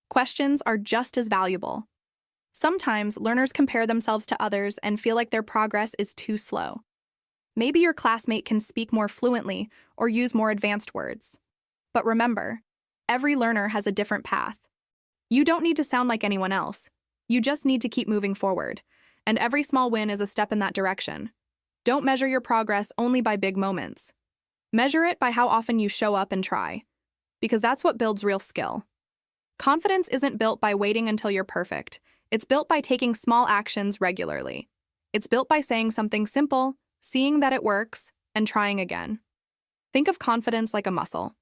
Questions are just as valuable. Sometimes learners compare themselves to others and feel like their progress is too slow. Maybe your classmate can speak more fluently or use more advanced words. But remember, Every learner has a different path. You don't need to sound like anyone else. You just need to keep moving forward. And every small win is a step in that direction. Don't measure your progress only by big moments. Measure it by how often you show up and try, because that's what builds real skill. Confidence isn't built by waiting until you're perfect. It's built by taking small actions regularly. It's built by saying something simple, seeing that it works, and trying again. Think of confidence like a muscle.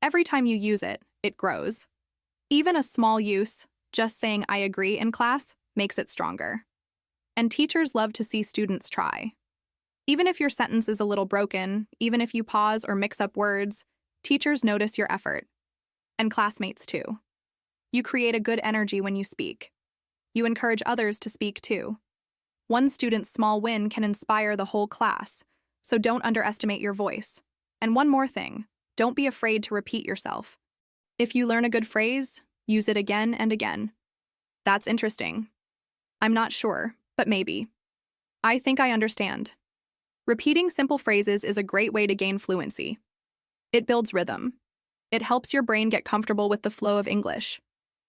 Every time you use it, it grows. Even a small use, just saying "I agree" in class, makes it stronger. And teachers love to see students try. Even if your sentence is a little broken, even if you pause or mix up words, teachers notice your effort. And classmates too. You create a good energy when you speak. You encourage others to speak too. One student's small win can inspire the whole class, so don't underestimate your voice. And one more thing, don't be afraid to repeat yourself. If you learn a good phrase, use it again and again. That's interesting. I'm not sure, but maybe. I think I understand. Repeating simple phrases is a great way to gain fluency. It builds rhythm. It helps your brain get comfortable with the flow of English.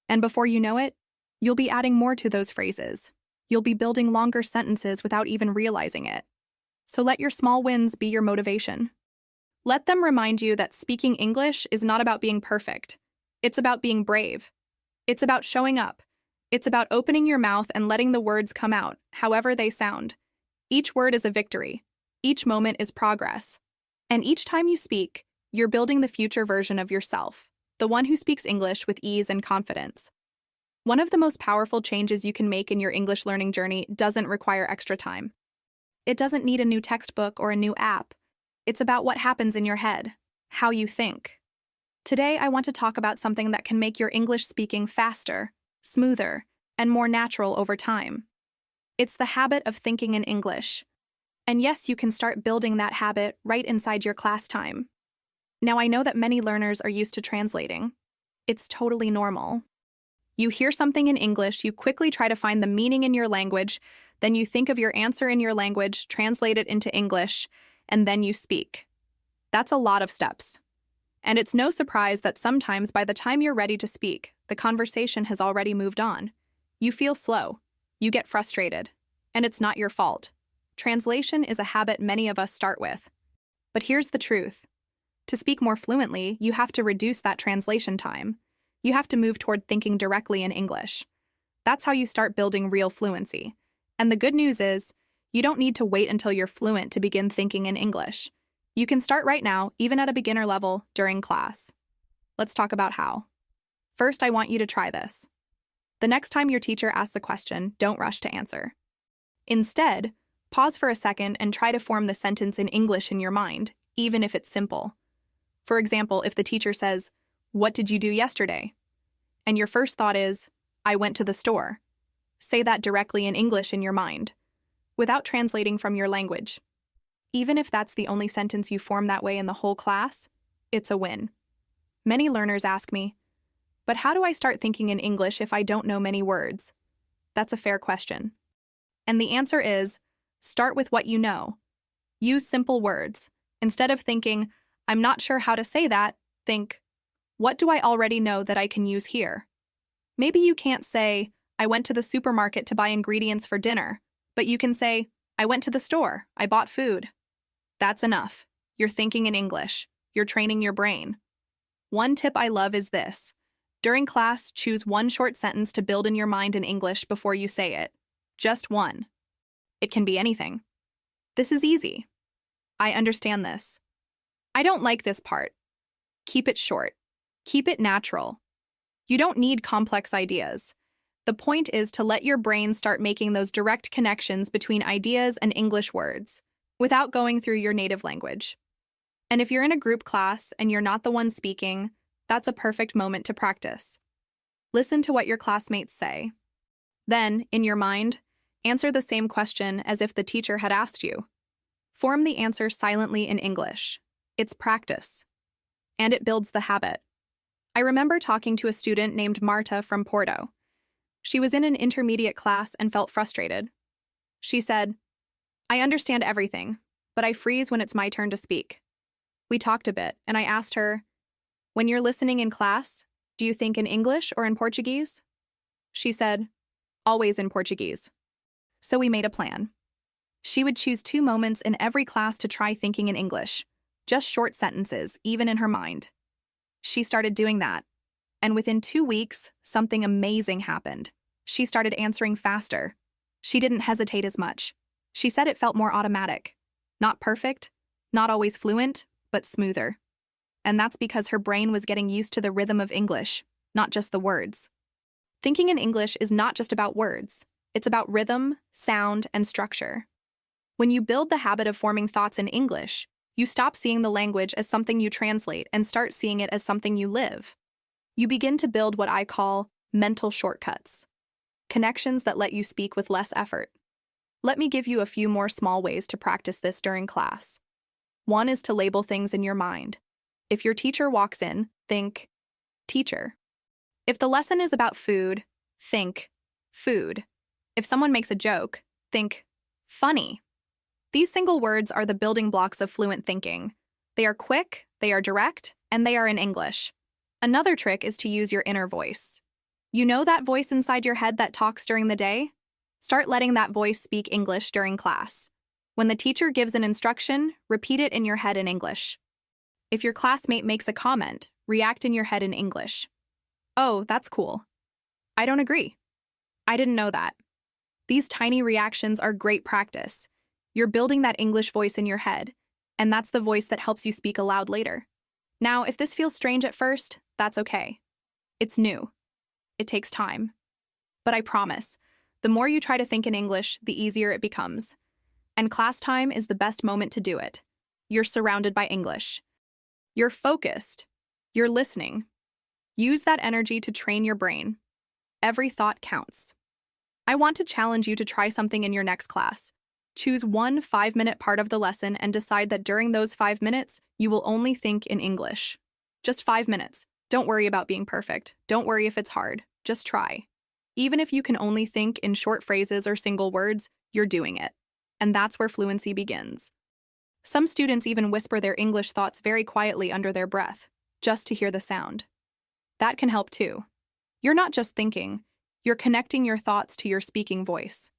And before you know it, you'll be adding more to those phrases. You'll be building longer sentences without even realizing it. So let your small wins be your motivation. Let them remind you that speaking English is not about being perfect. It's about being brave. It's about showing up. It's about opening your mouth and letting the words come out, however they sound. Each word is a victory. Each moment is progress. And each time you speak, you're building the future version of yourself, the one who speaks English with ease and confidence. One of the most powerful changes you can make in your English learning journey doesn't require extra time. It doesn't need a new textbook or a new app. It's about what happens in your head, how you think. Today, I want to talk about something that can make your English speaking faster, smoother, and more natural over time. It's the habit of thinking in English. And yes, you can start building that habit right inside your class time. Now, I know that many learners are used to translating. It's totally normal. You hear something in English, you quickly try to find the meaning in your language, then you think of your answer in your language, translate it into English, and then you speak. That's a lot of steps. And it's no surprise that sometimes by the time you're ready to speak, the conversation has already moved on. You feel slow. You get frustrated. And it's not your fault. Translation is a habit many of us start with. But here's the truth. To speak more fluently, you have to reduce that translation time. You have to move toward thinking directly in English. That's how you start building real fluency. And the good news is, you don't need to wait until you're fluent to begin thinking in English. You can start right now, even at a beginner level, during class. Let's talk about how. First, I want you to try this. The next time your teacher asks a question, don't rush to answer. Instead, pause for a second and try to form the sentence in English in your mind, even if it's simple. For example, if the teacher says, "What did you do yesterday?" and your first thought is, "I went to the store." Say that directly in English in your mind, without translating from your language. Even if that's the only sentence you form that way in the whole class, it's a win. Many learners ask me, "But how do I start thinking in English if I don't know many words?" That's a fair question. And the answer is, start with what you know. Use simple words. Instead of thinking, "I'm not sure how to say that," think, "What do I already know that I can use here?" Maybe you can't say, "I went to the supermarket to buy ingredients for dinner," but you can say, "I went to the store, I bought food." That's enough. You're thinking in English. You're training your brain. One tip I love is this. During class, choose one short sentence to build in your mind in English before you say it. Just one. It can be anything. "This is easy." "I understand this." "I don't like this part." Keep it short. Keep it natural. You don't need complex ideas. The point is to let your brain start making those direct connections between ideas and English words, without going through your native language. And if you're in a group class and you're not the one speaking, that's a perfect moment to practice. Listen to what your classmates say. Then, in your mind, answer the same question as if the teacher had asked you. Form the answer silently in English. It's practice. And it builds the habit. I remember talking to a student named Marta from Porto. She was in an intermediate class and felt frustrated. She said, "I understand everything, but I freeze when it's my turn to speak." We talked a bit, and I asked her, When you're listening in class, do you think in English or in Portuguese? She said, always in Portuguese. So we made a plan. She would choose 2 moments in every class to try thinking in English, just short sentences, even in her mind. She started doing that. And within 2 weeks, something amazing happened. She started answering faster. She didn't hesitate as much. She said it felt more automatic. Not perfect, not always fluent, but smoother. And that's because her brain was getting used to the rhythm of English, not just the words. Thinking in English is not just about words. It's about rhythm, sound, and structure. When you build the habit of forming thoughts in English, you stop seeing the language as something you translate and start seeing it as something you live. You begin to build what I call mental shortcuts, connections that let you speak with less effort. Let me give you a few more small ways to practice this during class. 1 is to label things in your mind. If your teacher walks in, think, teacher. If the lesson is about food, think, food. If someone makes a joke, think, funny. These single words are the building blocks of fluent thinking. They are quick, they are direct, and they are in English. Another trick is to use your inner voice. You know that voice inside your head that talks during the day? Start letting that voice speak English during class. When the teacher gives an instruction, repeat it in your head in English. If your classmate makes a comment, react in your head in English. Oh, that's cool. I don't agree. I didn't know that. These tiny reactions are great practice. You're building that English voice in your head, and that's the voice that helps you speak aloud later. Now, if this feels strange at first, that's okay. It's new. It takes time. But I promise, the more you try to think in English, the easier it becomes. And class time is the best moment to do it. You're surrounded by English. You're focused. You're listening. Use that energy to train your brain. Every thought counts. I want to challenge you to try something in your next class. Choose one 5-minute part of the lesson and decide that during those 5 minutes, you will only think in English. Just 5 minutes. Don't worry about being perfect. Don't worry if it's hard. Just try. Even if you can only think in short phrases or single words, you're doing it. And that's where fluency begins. Some students even whisper their English thoughts very quietly under their breath, just to hear the sound. That can help too. You're not just thinking, you're connecting your thoughts to your speaking voice.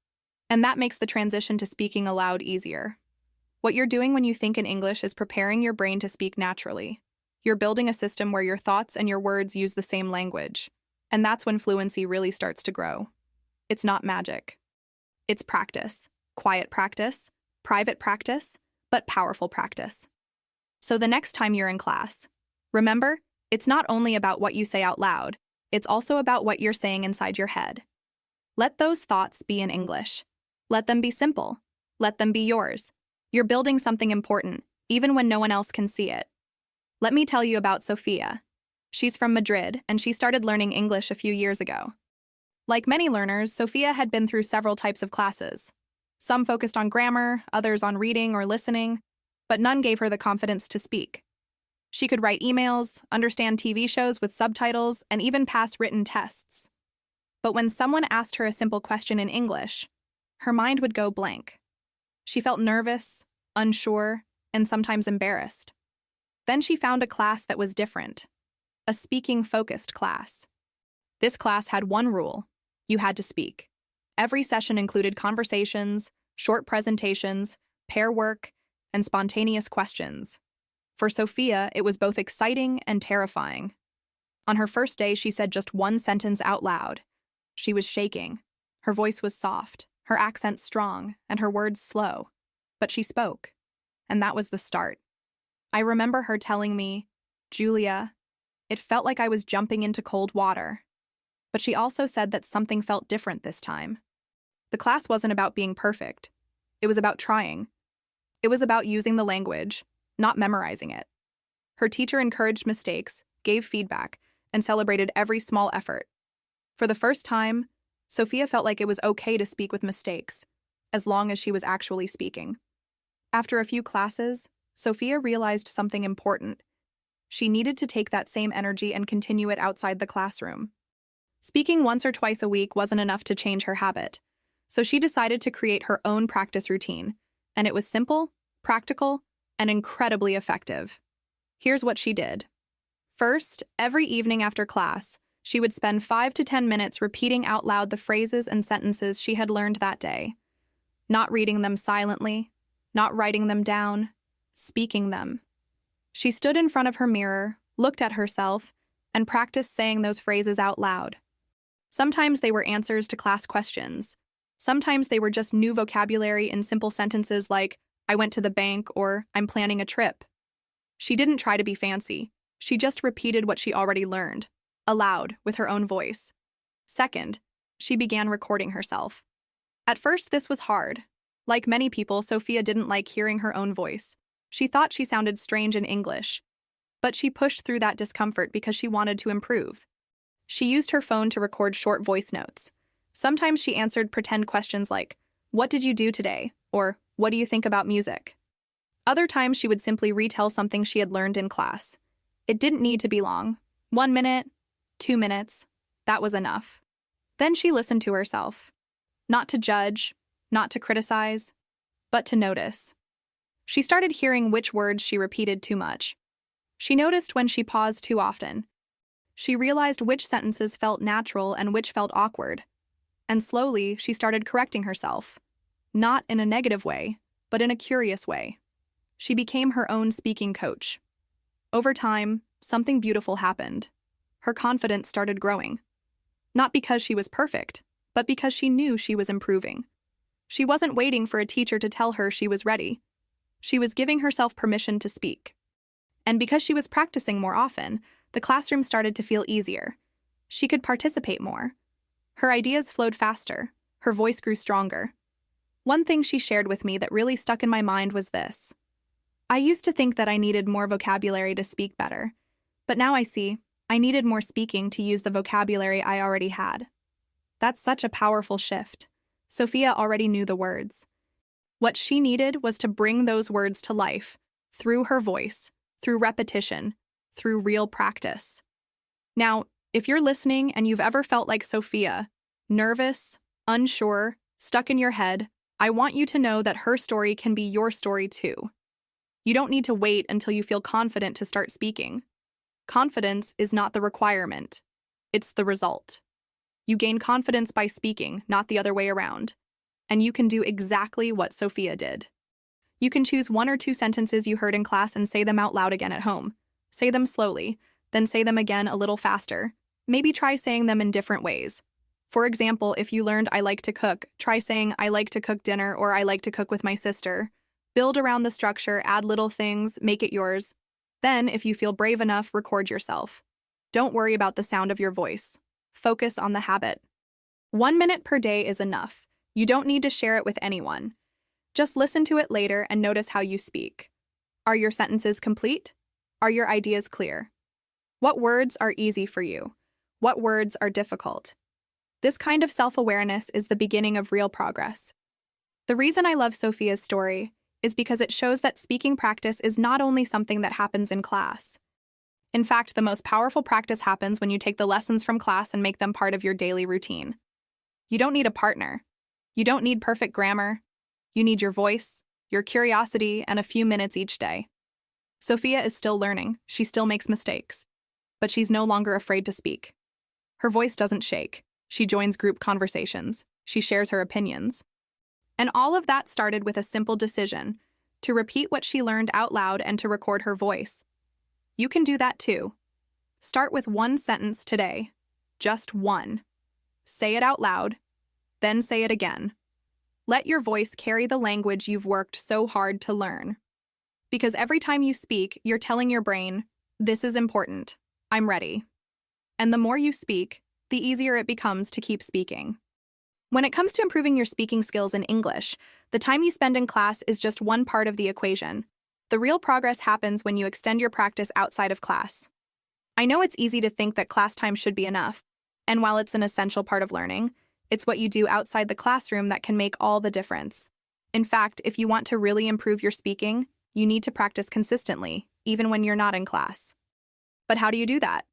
And that makes the transition to speaking aloud easier. What you're doing when you think in English is preparing your brain to speak naturally. You're building a system where your thoughts and your words use the same language. And that's when fluency really starts to grow. It's not magic. It's practice. Quiet practice, private practice, but powerful practice. So the next time you're in class, remember, it's not only about what you say out loud, it's also about what you're saying inside your head. Let those thoughts be in English. Let them be simple. Let them be yours. You're building something important, even when no one else can see it. Let me tell you about Sophia. She's from Madrid, and she started learning English a few years ago. Like many learners, Sophia had been through several types of classes. Some focused on grammar, others on reading or listening, but none gave her the confidence to speak. She could write emails, understand TV shows with subtitles, and even pass written tests. But when someone asked her a simple question in English, her mind would go blank. She felt nervous, unsure, and sometimes embarrassed. Then she found a class that was different, a speaking-focused class. This class had one rule: you had to speak. Every session included conversations, short presentations, pair work, and spontaneous questions. For Sophia, it was both exciting and terrifying. On her first day, she said just one sentence out loud. She was shaking. Her voice was soft, her accent strong, and her words slow. But she spoke, and that was the start. I remember her telling me, "Julia, it felt like I was jumping into cold water." But she also said that something felt different this time. The class wasn't about being perfect. It was about trying. It was about using the language, not memorizing it. Her teacher encouraged mistakes, gave feedback, and celebrated every small effort. For the first time, Sophia felt like it was okay to speak with mistakes, as long as she was actually speaking. After a few classes, Sophia realized something important. She needed to take that same energy and continue it outside the classroom. Speaking once or twice a week wasn't enough to change her habit, so she decided to create her own practice routine, and it was simple, practical, and incredibly effective. Here's what she did. First, every evening after class, she would spend 5 to 10 minutes repeating out loud the phrases and sentences she had learned that day. Not reading them silently, not writing them down, speaking them. She stood in front of her mirror, looked at herself, and practiced saying those phrases out loud. Sometimes they were answers to class questions. Sometimes they were just new vocabulary in simple sentences like, I went to the bank or I'm planning a trip. She didn't try to be fancy. She just repeated what she already learned, aloud, with her own voice. Second, she began recording herself. At first, this was hard. Like many people, Sophia didn't like hearing her own voice. She thought she sounded strange in English. But she pushed through that discomfort because she wanted to improve. She used her phone to record short voice notes. Sometimes she answered pretend questions like, "What did you do today?" or "What do you think about music?" Other times she would simply retell something she had learned in class. It didn't need to be long. 1 minute, 2 minutes, that was enough. Then she listened to herself. Not to judge, not to criticize, but to notice. She started hearing which words she repeated too much. She noticed when she paused too often. She realized which sentences felt natural and which felt awkward. And slowly, she started correcting herself. Not in a negative way, but in a curious way. She became her own speaking coach. Over time, something beautiful happened. Her confidence started growing. Not because she was perfect, but because she knew she was improving. She wasn't waiting for a teacher to tell her she was ready. She was giving herself permission to speak. And because she was practicing more often, the classroom started to feel easier. She could participate more. Her ideas flowed faster. Her voice grew stronger. One thing she shared with me that really stuck in my mind was this. I used to think that I needed more vocabulary to speak better, but now I see I needed more speaking to use the vocabulary I already had. That's such a powerful shift. Sophia already knew the words. What she needed was to bring those words to life, through her voice, through repetition, through real practice. Now, if you're listening and you've ever felt like Sophia, nervous, unsure, stuck in your head, I want you to know that her story can be your story too. You don't need to wait until you feel confident to start speaking. Confidence is not the requirement. It's the result. You gain confidence by speaking, not the other way around. And you can do exactly what Sophia did. You can choose 1 or 2 sentences you heard in class and say them out loud again at home. Say them slowly, then say them again a little faster. Maybe try saying them in different ways. For example, if you learned I like to cook, try saying I like to cook dinner or I like to cook with my sister. Build around the structure, add little things, make it yours. Then, if you feel brave enough, record yourself. Don't worry about the sound of your voice. Focus on the habit. 1 minute per day is enough. You don't need to share it with anyone. Just listen to it later and notice how you speak. Are your sentences complete? Are your ideas clear? What words are easy for you? What words are difficult? This kind of self-awareness is the beginning of real progress. The reason I love Sophia's story is because it shows that speaking practice is not only something that happens in class. In fact, the most powerful practice happens when you take the lessons from class and make them part of your daily routine. You don't need a partner. You don't need perfect grammar. You need your voice, your curiosity, and a few minutes each day. Sophia is still learning. She still makes mistakes. But she's no longer afraid to speak. Her voice doesn't shake. She joins group conversations. She shares her opinions. And all of that started with a simple decision, to repeat what she learned out loud and to record her voice. You can do that too. Start with 1 sentence today. Just 1. Say it out loud, then say it again. Let your voice carry the language you've worked so hard to learn. Because every time you speak, you're telling your brain, this is important, I'm ready. And the more you speak, the easier it becomes to keep speaking. When it comes to improving your speaking skills in English, the time you spend in class is just one part of the equation. The real progress happens when you extend your practice outside of class. I know it's easy to think that class time should be enough, and while it's an essential part of learning, it's what you do outside the classroom that can make all the difference. In fact, if you want to really improve your speaking, you need to practice consistently, even when you're not in class. But how do you do that?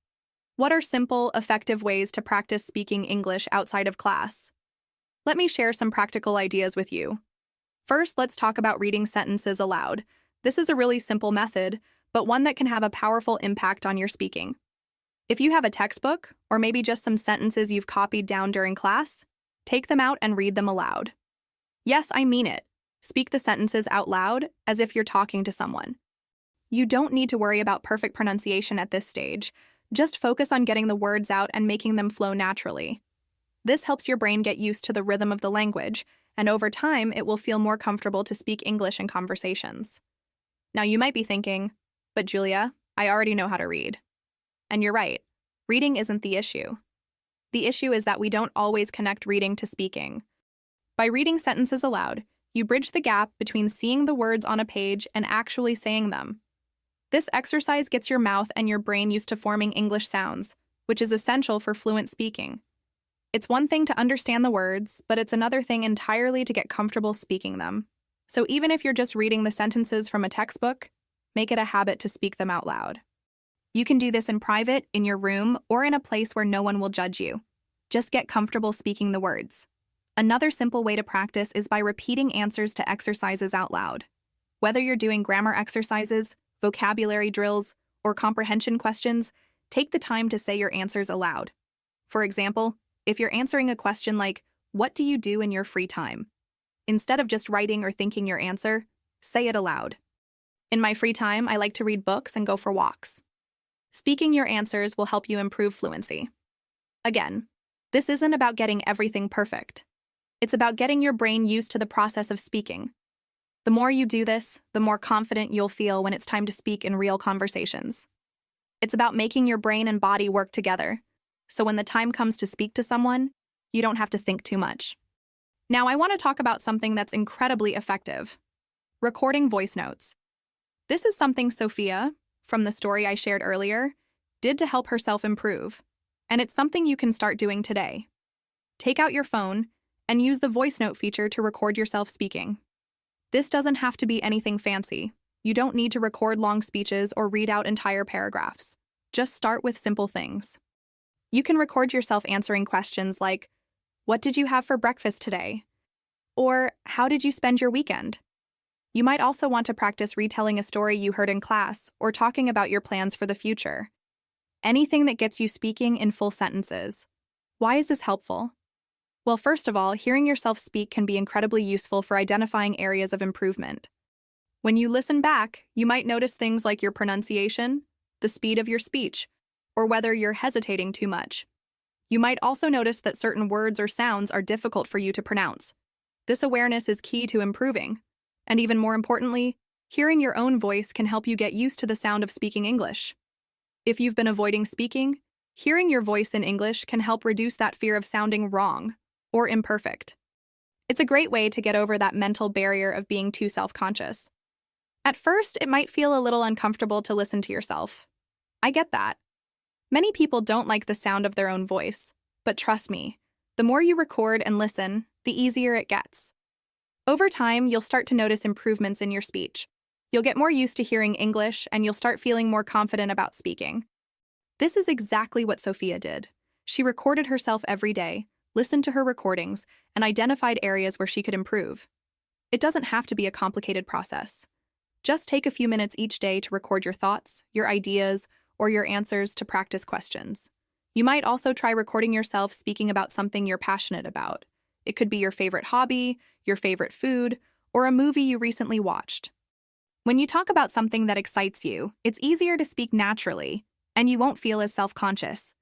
What are simple, effective ways to practice speaking English outside of class? Let me share some practical ideas with you. First, let's talk about reading sentences aloud. This is a really simple method, but one that can have a powerful impact on your speaking. If you have a textbook, or maybe just some sentences you've copied down during class, take them out and read them aloud. Yes, I mean it. Speak the sentences out loud as if you're talking to someone. You don't need to worry about perfect pronunciation at this stage. Just focus on getting the words out and making them flow naturally. This helps your brain get used to the rhythm of the language, and over time, it will feel more comfortable to speak English in conversations. Now, you might be thinking, but Julia, I already know how to read. And you're right, reading isn't the issue. The issue is that we don't always connect reading to speaking. By reading sentences aloud, you bridge the gap between seeing the words on a page and actually saying them. This exercise gets your mouth and your brain used to forming English sounds, which is essential for fluent speaking. It's one thing to understand the words, but it's another thing entirely to get comfortable speaking them. So even if you're just reading the sentences from a textbook, make it a habit to speak them out loud. You can do this in private, in your room, or in a place where no one will judge you. Just get comfortable speaking the words. Another simple way to practice is by repeating answers to exercises out loud. Whether you're doing grammar exercises, vocabulary drills, or comprehension questions, take the time to say your answers aloud. For example, if you're answering a question like, "What do you do in your free time?" Instead of just writing or thinking your answer, say it aloud. "In my free time, I like to read books and go for walks." Speaking your answers will help you improve fluency. Again, this isn't about getting everything perfect. It's about getting your brain used to the process of speaking. The more you do this, the more confident you'll feel when it's time to speak in real conversations. It's about making your brain and body work together, so when the time comes to speak to someone, you don't have to think too much. Now, I want to talk about something that's incredibly effective: recording voice notes. This is something Sophia, from the story I shared earlier, did to help herself improve, and it's something you can start doing today. Take out your phone and use the voice note feature to record yourself speaking. This doesn't have to be anything fancy. You don't need to record long speeches or read out entire paragraphs. Just start with simple things. You can record yourself answering questions like, "What did you have for breakfast today?" Or, "How did you spend your weekend?" You might also want to practice retelling a story you heard in class or talking about your plans for the future. Anything that gets you speaking in full sentences. Why is this helpful? Well, first of all, hearing yourself speak can be incredibly useful for identifying areas of improvement. When you listen back, you might notice things like your pronunciation, the speed of your speech, or whether you're hesitating too much. You might also notice that certain words or sounds are difficult for you to pronounce. This awareness is key to improving. And even more importantly, hearing your own voice can help you get used to the sound of speaking English. If you've been avoiding speaking, hearing your voice in English can help reduce that fear of sounding wrong or imperfect. It's a great way to get over that mental barrier of being too self-conscious. At first, it might feel a little uncomfortable to listen to yourself. I get that. Many people don't like the sound of their own voice, but trust me, the more you record and listen, the easier it gets. Over time, you'll start to notice improvements in your speech. You'll get more used to hearing English, and you'll start feeling more confident about speaking. This is exactly what Sophia did. She recorded herself every day, listened to her recordings, and identified areas where she could improve. It doesn't have to be a complicated process. Just take a few minutes each day to record your thoughts, your ideas, or your answers to practice questions. You might also try recording yourself speaking about something you're passionate about. It could be your favorite hobby, your favorite food, or a movie you recently watched. When you talk about something that excites you, it's easier to speak naturally, and you won't feel as self-conscious.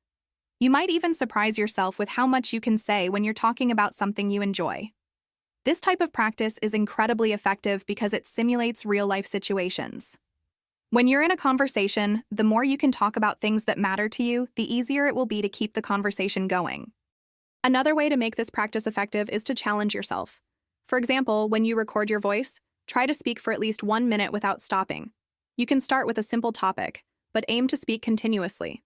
You might even surprise yourself with how much you can say when you're talking about something you enjoy. This type of practice is incredibly effective because it simulates real-life situations. When you're in a conversation, the more you can talk about things that matter to you, the easier it will be to keep the conversation going. Another way to make this practice effective is to challenge yourself. For example, when you record your voice, try to speak for at least 1 minute without stopping. You can start with a simple topic, but aim to speak continuously.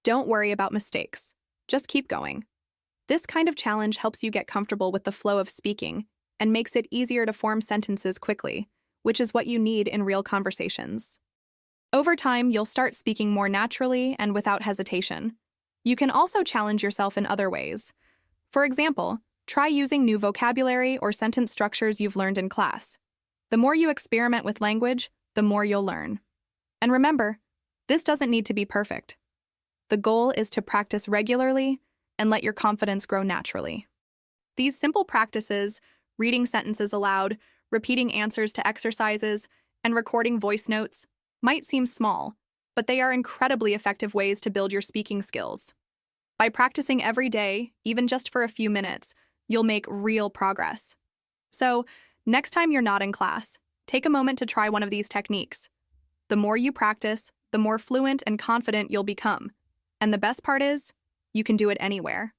Don't worry about mistakes. Just keep going. This kind of challenge helps you get comfortable with the flow of speaking and makes it easier to form sentences quickly, which is what you need in real conversations. Over time, you'll start speaking more naturally and without hesitation. You can also challenge yourself in other ways. For example, try using new vocabulary or sentence structures you've learned in class. The more you experiment with language, the more you'll learn. And remember, this doesn't need to be perfect. The goal is to practice regularly and let your confidence grow naturally. These simple practices, reading sentences aloud, repeating answers to exercises, and recording voice notes, might seem small, but they are incredibly effective ways to build your speaking skills. By practicing every day, even just for a few minutes, you'll make real progress. So, next time you're not in class, take a moment to try one of these techniques. The more you practice, the more fluent and confident you'll become. And the best part is, you can do it anywhere.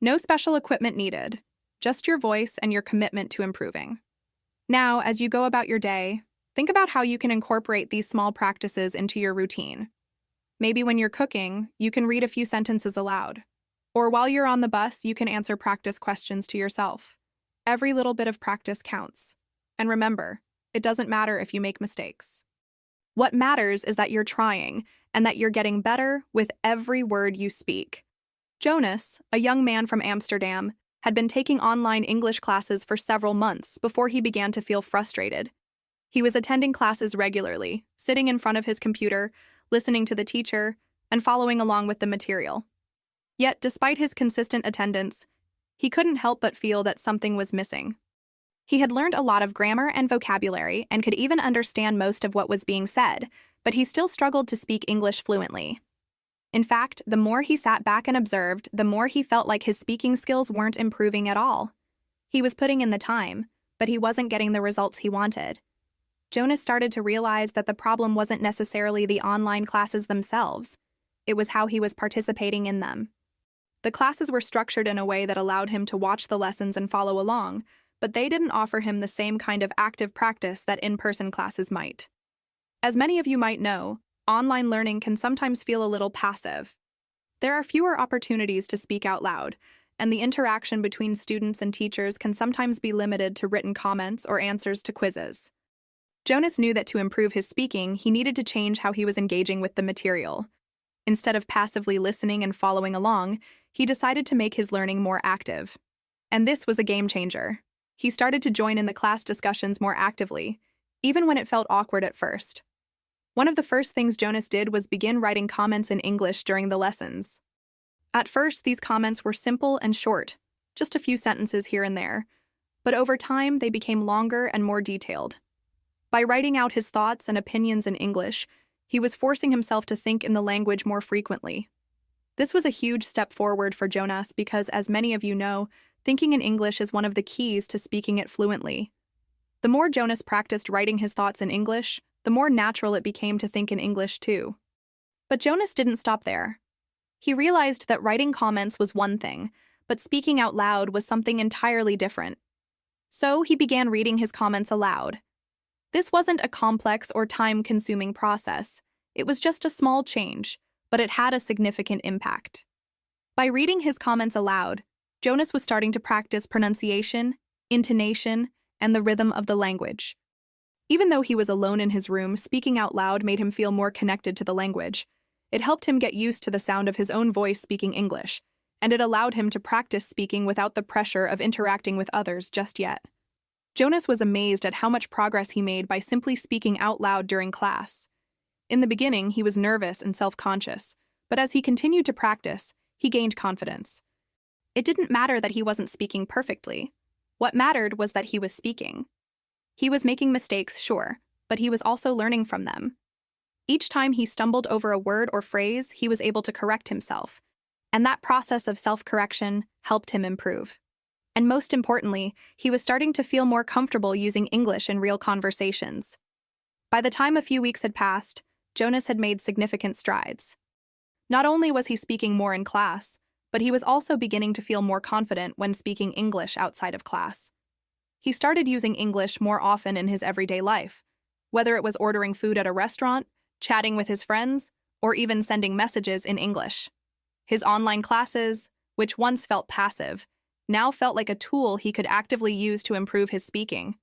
No special equipment needed, just your voice and your commitment to improving. Now, as you go about your day, think about how you can incorporate these small practices into your routine. Maybe when you're cooking, you can read a few sentences aloud. Or while you're on the bus, you can answer practice questions to yourself. Every little bit of practice counts. And remember, it doesn't matter if you make mistakes. What matters is that you're trying and that you're getting better with every word you speak. Jonas, a young man from Amsterdam, had been taking online English classes for several months before he began to feel frustrated. He was attending classes regularly, sitting in front of his computer, listening to the teacher, and following along with the material. Yet, despite his consistent attendance, he couldn't help but feel that something was missing. He had learned a lot of grammar and vocabulary and could even understand most of what was being said, but he still struggled to speak English fluently. In fact, the more he sat back and observed, the more he felt like his speaking skills weren't improving at all. He was putting in the time, but he wasn't getting the results he wanted. Jonas started to realize that the problem wasn't necessarily the online classes themselves. It was how he was participating in them. The classes were structured in a way that allowed him to watch the lessons and follow along, but they didn't offer him the same kind of active practice that in-person classes might. As many of you might know, online learning can sometimes feel a little passive. There are fewer opportunities to speak out loud, and the interaction between students and teachers can sometimes be limited to written comments or answers to quizzes. Jonas knew that to improve his speaking, he needed to change how he was engaging with the material. Instead of passively listening and following along, he decided to make his learning more active. And this was a game changer. He started to join in the class discussions more actively, even when it felt awkward at first. One of the first things Jonas did was begin writing comments in English during the lessons. At first, these comments were simple and short, just a few sentences here and there, but over time they became longer and more detailed. By writing out his thoughts and opinions in English, he was forcing himself to think in the language more frequently. This was a huge step forward for Jonas because, as many of you know, thinking in English is one of the keys to speaking it fluently. The more Jonas practiced writing his thoughts in English, the more natural it became to think in English too. But Jonas didn't stop there. He realized that writing comments was one thing, but speaking out loud was something entirely different. So he began reading his comments aloud. This wasn't a complex or time-consuming process. It was just a small change, but it had a significant impact. By reading his comments aloud, Jonas was starting to practice pronunciation, intonation, and the rhythm of the language. Even though he was alone in his room, speaking out loud made him feel more connected to the language. It helped him get used to the sound of his own voice speaking English, and it allowed him to practice speaking without the pressure of interacting with others just yet. Jonas was amazed at how much progress he made by simply speaking out loud during class. In the beginning, he was nervous and self-conscious, but as he continued to practice, he gained confidence. It didn't matter that he wasn't speaking perfectly. What mattered was that he was speaking. He was making mistakes, sure, but he was also learning from them. Each time he stumbled over a word or phrase, he was able to correct himself, and that process of self-correction helped him improve. And most importantly, he was starting to feel more comfortable using English in real conversations. By the time a few weeks had passed, Jonas had made significant strides. Not only was he speaking more in class, but he was also beginning to feel more confident when speaking English outside of class. He started using English more often in his everyday life, whether it was ordering food at a restaurant, chatting with his friends, or even sending messages in English. His online classes, which once felt passive, now felt like a tool he could actively use to improve his speaking.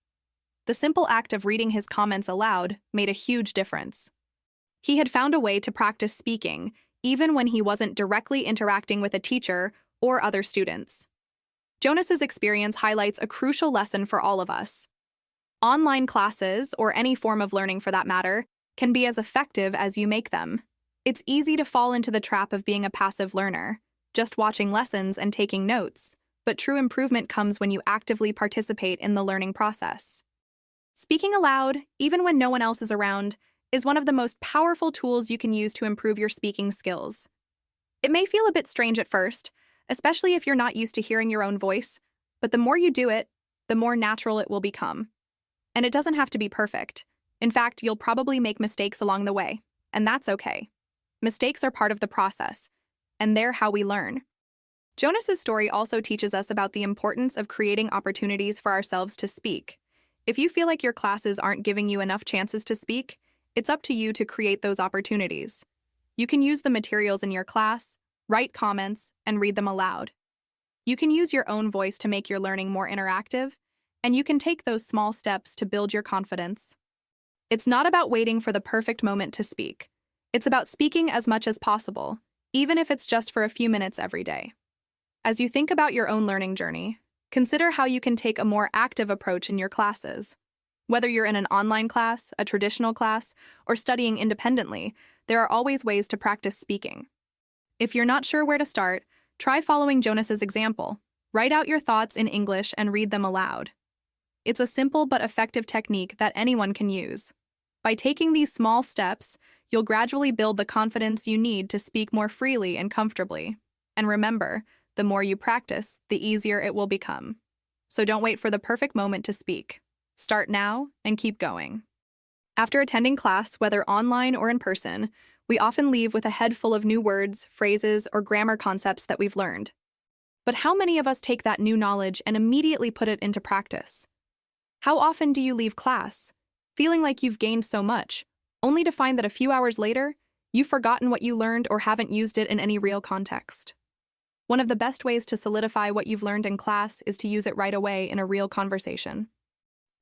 The simple act of reading his comments aloud made a huge difference. He had found a way to practice speaking, even when he wasn't directly interacting with a teacher or other students. Jonas's experience highlights a crucial lesson for all of us. Online classes, or any form of learning for that matter, can be as effective as you make them. It's easy to fall into the trap of being a passive learner, just watching lessons and taking notes, but true improvement comes when you actively participate in the learning process. Speaking aloud, even when no one else is around, is one of the most powerful tools you can use to improve your speaking skills. It may feel a bit strange at first, especially if you're not used to hearing your own voice, but the more you do it, the more natural it will become. And it doesn't have to be perfect. In fact, you'll probably make mistakes along the way, and that's okay. Mistakes are part of the process, and they're how we learn. Jonas's story also teaches us about the importance of creating opportunities for ourselves to speak. If you feel like your classes aren't giving you enough chances to speak, it's up to you to create those opportunities. You can use the materials in your class, write comments, and read them aloud. You can use your own voice to make your learning more interactive, and you can take those small steps to build your confidence. It's not about waiting for the perfect moment to speak. It's about speaking as much as possible, even if it's just for a few minutes every day. As you think about your own learning journey, consider how you can take a more active approach in your classes. Whether you're in an online class, a traditional class, or studying independently, there are always ways to practice speaking. If you're not sure where to start, try following Jonas's example. Write out your thoughts in English and read them aloud. It's a simple but effective technique that anyone can use. By taking these small steps, you'll gradually build the confidence you need to speak more freely and comfortably. And remember, the more you practice, the easier it will become. So don't wait for the perfect moment to speak. Start now and keep going. After attending class, whether online or in person, we often leave with a head full of new words, phrases, or grammar concepts that we've learned. But how many of us take that new knowledge and immediately put it into practice? How often do you leave class, feeling like you've gained so much, only to find that a few hours later, you've forgotten what you learned or haven't used it in any real context? One of the best ways to solidify what you've learned in class is to use it right away in a real conversation.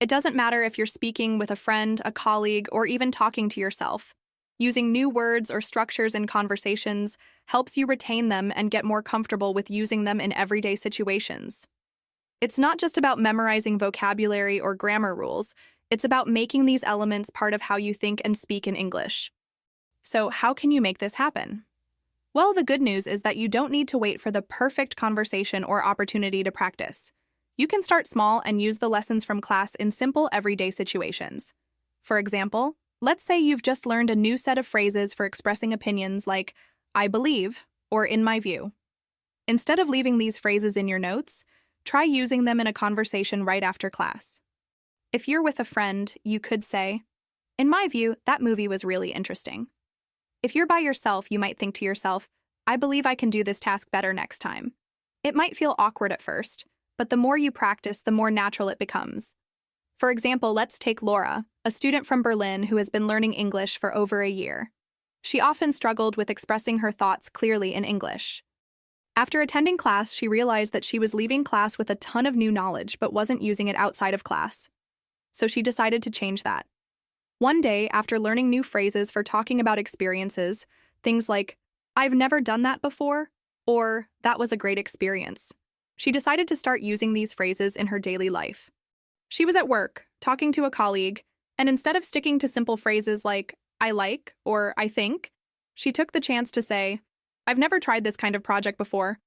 It doesn't matter if you're speaking with a friend, a colleague, or even talking to yourself. Using new words or structures in conversations helps you retain them and get more comfortable with using them in everyday situations. It's not just about memorizing vocabulary or grammar rules, it's about making these elements part of how you think and speak in English. So, how can you make this happen? Well, the good news is that you don't need to wait for the perfect conversation or opportunity to practice. You can start small and use the lessons from class in simple everyday situations. For example, let's say you've just learned a new set of phrases for expressing opinions like, I believe, or in my view. Instead of leaving these phrases in your notes, try using them in a conversation right after class. If you're with a friend, you could say, in my view, that movie was really interesting. If you're by yourself, you might think to yourself, I believe I can do this task better next time. It might feel awkward at first, but the more you practice, the more natural it becomes. For example, let's take Laura, a student from Berlin who has been learning English for over a year. She often struggled with expressing her thoughts clearly in English. After attending class, she realized that she was leaving class with a ton of new knowledge but wasn't using it outside of class. So she decided to change that. One day, after learning new phrases for talking about experiences, things like, I've never done that before, or that was a great experience, she decided to start using these phrases in her daily life. She was at work, talking to a colleague, and instead of sticking to simple phrases like, I like, or I think, she took the chance to say, I've never tried this kind of project before,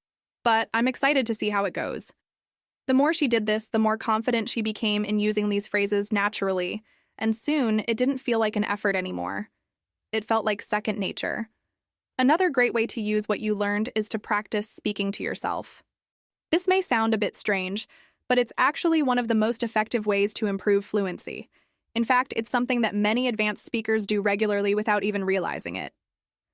but I'm excited to see how it goes. The more she did this, the more confident she became in using these phrases naturally, and soon it didn't feel like an effort anymore. It felt like second nature. Another great way to use what you learned is to practice speaking to yourself. This may sound a bit strange, but it's actually one of the most effective ways to improve fluency. In fact, it's something that many advanced speakers do regularly without even realizing it.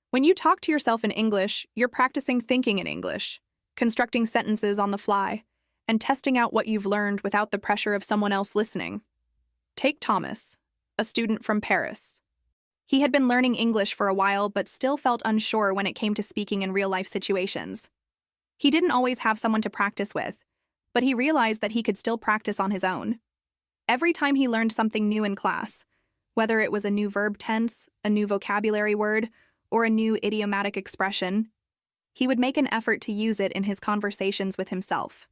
When you talk to yourself in English, you're practicing thinking in English, constructing sentences on the fly, and testing out what you've learned without the pressure of someone else listening. Take Thomas, a student from Paris. He had been learning English for a while but still felt unsure when it came to speaking in real-life situations. He didn't always have someone to practice with, but he realized that he could still practice on his own. Every time he learned something new in class, whether it was a new verb tense, a new vocabulary word, or a new idiomatic expression, he would make an effort to use it in his conversations with himself.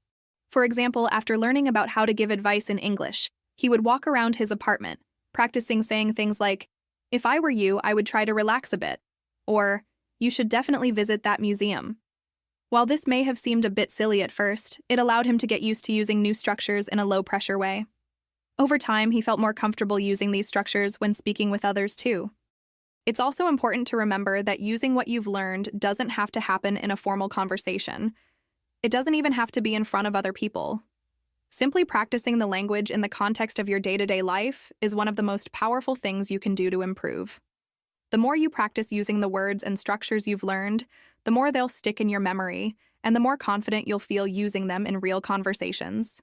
For example, after learning about how to give advice in English, he would walk around his apartment, practicing saying things like, If I were you, I would try to relax a bit. Or, you should definitely visit that museum. While this may have seemed a bit silly at first, it allowed him to get used to using new structures in a low-pressure way. Over time, he felt more comfortable using these structures when speaking with others too. It's also important to remember that using what you've learned doesn't have to happen in a formal conversation. It doesn't even have to be in front of other people. Simply practicing the language in the context of your day-to-day life is one of the most powerful things you can do to improve. The more you practice using the words and structures you've learned, the more they'll stick in your memory, and the more confident you'll feel using them in real conversations.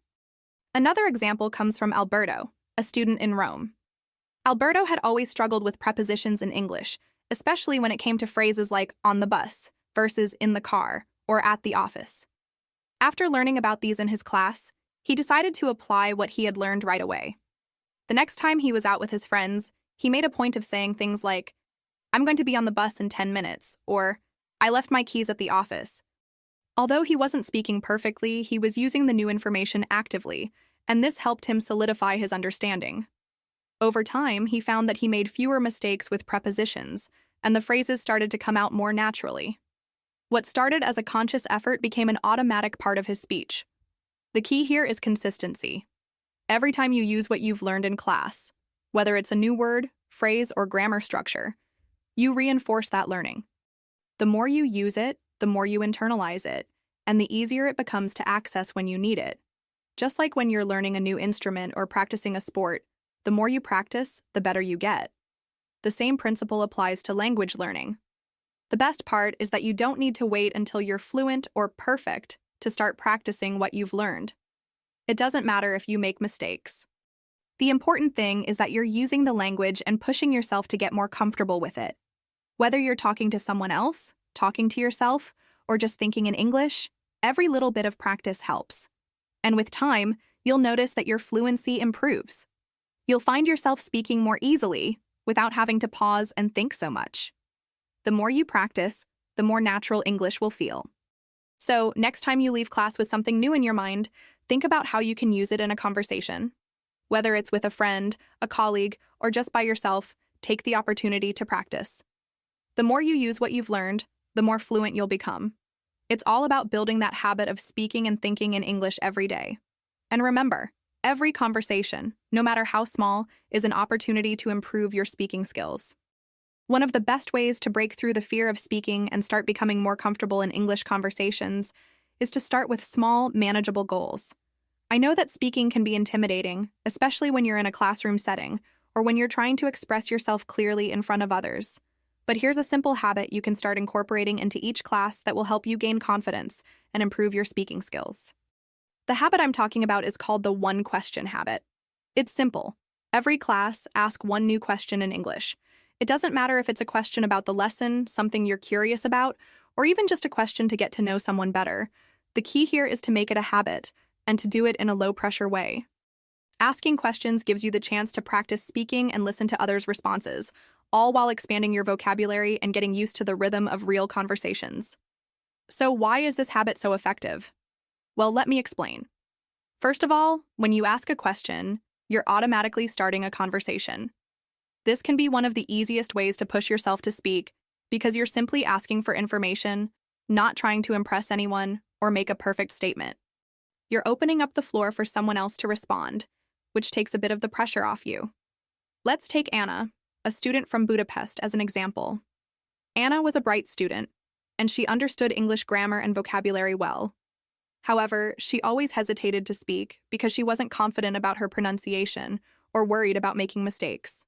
Another example comes from Alberto, a student in Rome. Alberto had always struggled with prepositions in English, especially when it came to phrases like on the bus versus in the car or at the office. After learning about these in his class, he decided to apply what he had learned right away. The next time he was out with his friends, he made a point of saying things like, "I'm going to be on the bus in 10 minutes," or "I left my keys at the office." Although he wasn't speaking perfectly, he was using the new information actively, and this helped him solidify his understanding. Over time, he found that he made fewer mistakes with prepositions, and the phrases started to come out more naturally. What started as a conscious effort became an automatic part of his speech. The key here is consistency. Every time you use what you've learned in class, whether it's a new word, phrase, or grammar structure, you reinforce that learning. The more you use it, the more you internalize it, and the easier it becomes to access when you need it. Just like when you're learning a new instrument or practicing a sport, the more you practice, the better you get. The same principle applies to language learning. The best part is that you don't need to wait until you're fluent or perfect to start practicing what you've learned. It doesn't matter if you make mistakes. The important thing is that you're using the language and pushing yourself to get more comfortable with it. Whether you're talking to someone else, talking to yourself, or just thinking in English, every little bit of practice helps. And with time, you'll notice that your fluency improves. You'll find yourself speaking more easily without having to pause and think so much. The more you practice, the more natural English will feel. So, next time you leave class with something new in your mind, think about how you can use it in a conversation. Whether it's with a friend, a colleague, or just by yourself, take the opportunity to practice. The more you use what you've learned, the more fluent you'll become. It's all about building that habit of speaking and thinking in English every day. And remember, every conversation, no matter how small, is an opportunity to improve your speaking skills. One of the best ways to break through the fear of speaking and start becoming more comfortable in English conversations is to start with small, manageable goals. I know that speaking can be intimidating, especially when you're in a classroom setting or when you're trying to express yourself clearly in front of others. But here's a simple habit you can start incorporating into each class that will help you gain confidence and improve your speaking skills. The habit I'm talking about is called the one-question habit. It's simple. Every class, ask one new question in English. It doesn't matter if it's a question about the lesson, something you're curious about, or even just a question to get to know someone better. The key here is to make it a habit and to do it in a low-pressure way. Asking questions gives you the chance to practice speaking and listen to others' responses, all while expanding your vocabulary and getting used to the rhythm of real conversations. So why is this habit so effective? Well, let me explain. First of all, when you ask a question, you're automatically starting a conversation. This can be one of the easiest ways to push yourself to speak because you're simply asking for information, not trying to impress anyone or make a perfect statement. You're opening up the floor for someone else to respond, which takes a bit of the pressure off you. Let's take Anna, a student from Budapest, as an example. Anna was a bright student, and she understood English grammar and vocabulary well. However, she always hesitated to speak because she wasn't confident about her pronunciation or worried about making mistakes.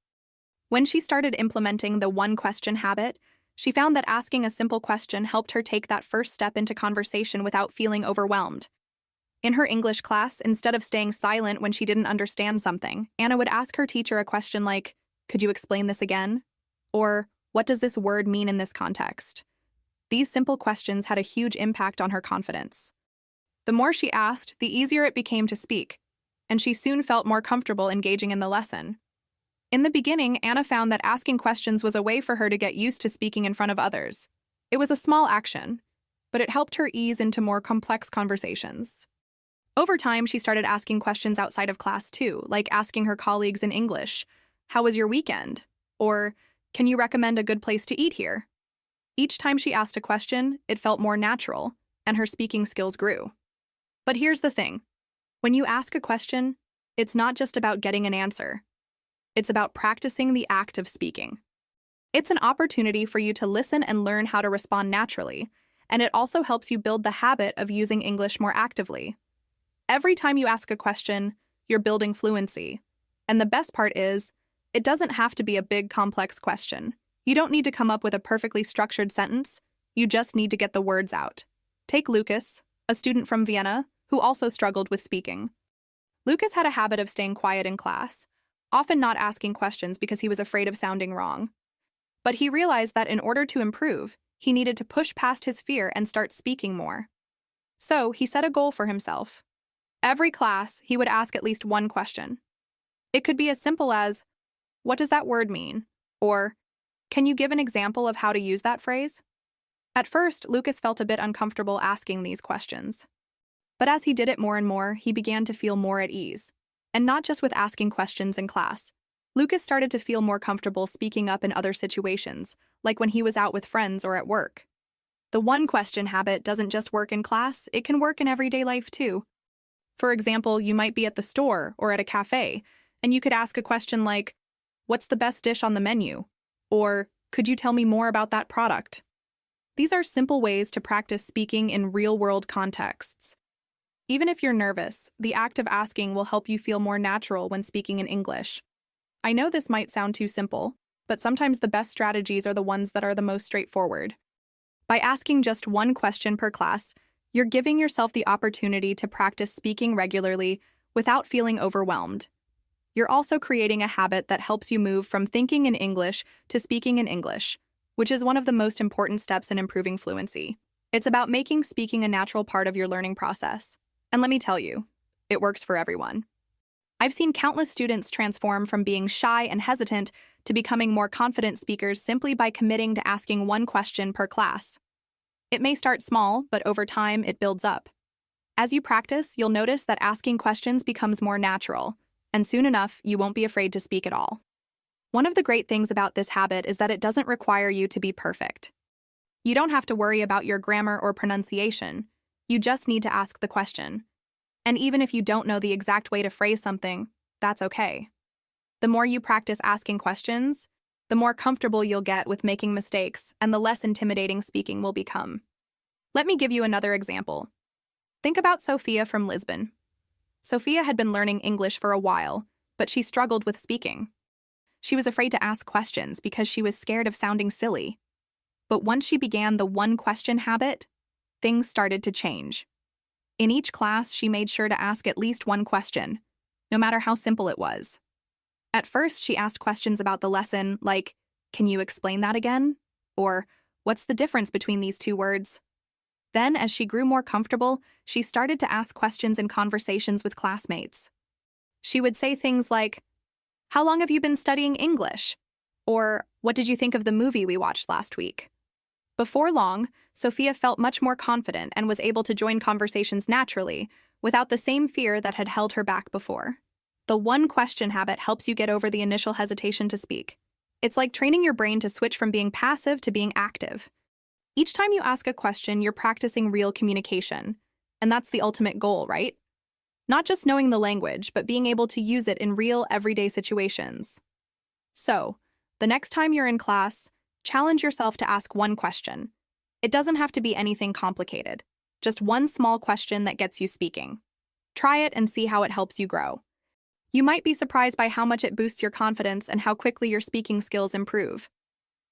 When she started implementing the one-question habit, she found that asking a simple question helped her take that first step into conversation without feeling overwhelmed. In her English class, instead of staying silent when she didn't understand something, Anna would ask her teacher a question like, "Could you explain this again?" Or, "What does this word mean in this context?" These simple questions had a huge impact on her confidence. The more she asked, the easier it became to speak, and she soon felt more comfortable engaging in the lesson. In the beginning, Anna found that asking questions was a way for her to get used to speaking in front of others. It was a small action, but it helped her ease into more complex conversations. Over time, she started asking questions outside of class too, like asking her colleagues in English, "How was your weekend?" Or, Can you recommend a good place to eat here? Each time she asked a question, it felt more natural, and her speaking skills grew. But here's the thing. When you ask a question, it's not just about getting an answer. It's about practicing the act of speaking. It's an opportunity for you to listen and learn how to respond naturally, and it also helps you build the habit of using English more actively. Every time you ask a question, you're building fluency. And the best part is, it doesn't have to be a big, complex question. You don't need to come up with a perfectly structured sentence. You just need to get the words out. Take Lucas, a student from Vienna, who also struggled with speaking. Lucas had a habit of staying quiet in class, often not asking questions because he was afraid of sounding wrong. But he realized that in order to improve, he needed to push past his fear and start speaking more. So he set a goal for himself. Every class, he would ask at least one question. It could be as simple as, "What does that word mean?" Or, "Can you give an example of how to use that phrase?" At first, Lucas felt a bit uncomfortable asking these questions. But as he did it more and more, he began to feel more at ease. And not just with asking questions in class. Lucas started to feel more comfortable speaking up in other situations, like when he was out with friends or at work. The one question habit doesn't just work in class, it can work in everyday life too. For example, you might be at the store or at a cafe, and you could ask a question like, "What's the best dish on the menu?" Or, "Could you tell me more about that product?" These are simple ways to practice speaking in real-world contexts. Even if you're nervous, the act of asking will help you feel more natural when speaking in English. I know this might sound too simple, but sometimes the best strategies are the ones that are the most straightforward. By asking just one question per class, you're giving yourself the opportunity to practice speaking regularly without feeling overwhelmed. You're also creating a habit that helps you move from thinking in English to speaking in English, which is one of the most important steps in improving fluency. It's about making speaking a natural part of your learning process. And let me tell you, it works for everyone. I've seen countless students transform from being shy and hesitant to becoming more confident speakers simply by committing to asking one question per class. It may start small, but over time, it builds up. As you practice, you'll notice that asking questions becomes more natural, and soon enough, you won't be afraid to speak at all. One of the great things about this habit is that it doesn't require you to be perfect. You don't have to worry about your grammar or pronunciation. You just need to ask the question. And even if you don't know the exact way to phrase something, that's okay. The more you practice asking questions, the more comfortable you'll get with making mistakes and the less intimidating speaking will become. Let me give you another example. Think about Sophia from Lisbon. Sophia had been learning English for a while, but she struggled with speaking. She was afraid to ask questions because she was scared of sounding silly. But once she began the one-question habit, things started to change. In each class, she made sure to ask at least one question, no matter how simple it was. At first, she asked questions about the lesson like, "Can you explain that again?" Or, "What's the difference between these two words?" Then, as she grew more comfortable, she started to ask questions in conversations with classmates. She would say things like, "How long have you been studying English?" Or, "What did you think of the movie we watched last week?" Before long, Sophia felt much more confident and was able to join conversations naturally, without the same fear that had held her back before. The one-question habit helps you get over the initial hesitation to speak. It's like training your brain to switch from being passive to being active. Each time you ask a question, you're practicing real communication. And that's the ultimate goal, right? Not just knowing the language, but being able to use it in real, everyday situations. So, the next time you're in class, challenge yourself to ask one question. It doesn't have to be anything complicated. Just one small question that gets you speaking. Try it and see how it helps you grow. You might be surprised by how much it boosts your confidence and how quickly your speaking skills improve.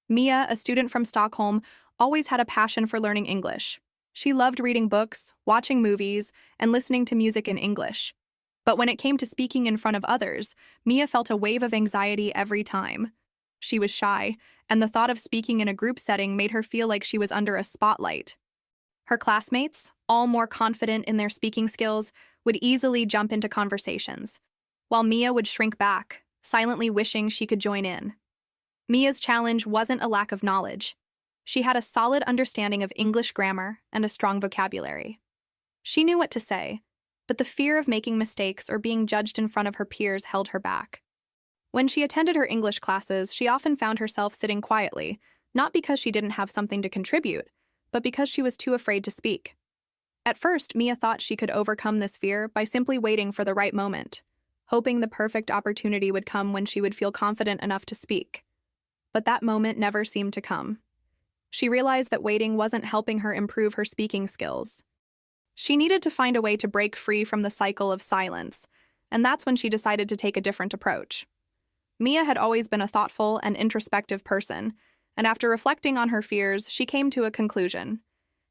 Mia, a student from Stockholm, always had a passion for learning English. She loved reading books, watching movies, and listening to music in English. But when it came to speaking in front of others, Mia felt a wave of anxiety every time. She was shy, and the thought of speaking in a group setting made her feel like she was under a spotlight. Her classmates, all more confident in their speaking skills, would easily jump into conversations, while Mia would shrink back, silently wishing she could join in. Mia's challenge wasn't a lack of knowledge. She had a solid understanding of English grammar and a strong vocabulary. She knew what to say, but the fear of making mistakes or being judged in front of her peers held her back. When she attended her English classes, she often found herself sitting quietly, not because she didn't have something to contribute, but because she was too afraid to speak. At first, Mia thought she could overcome this fear by simply waiting for the right moment, hoping the perfect opportunity would come when she would feel confident enough to speak. But that moment never seemed to come. She realized that waiting wasn't helping her improve her speaking skills. She needed to find a way to break free from the cycle of silence, and that's when she decided to take a different approach. Mia had always been a thoughtful and introspective person, and after reflecting on her fears, she came to a conclusion.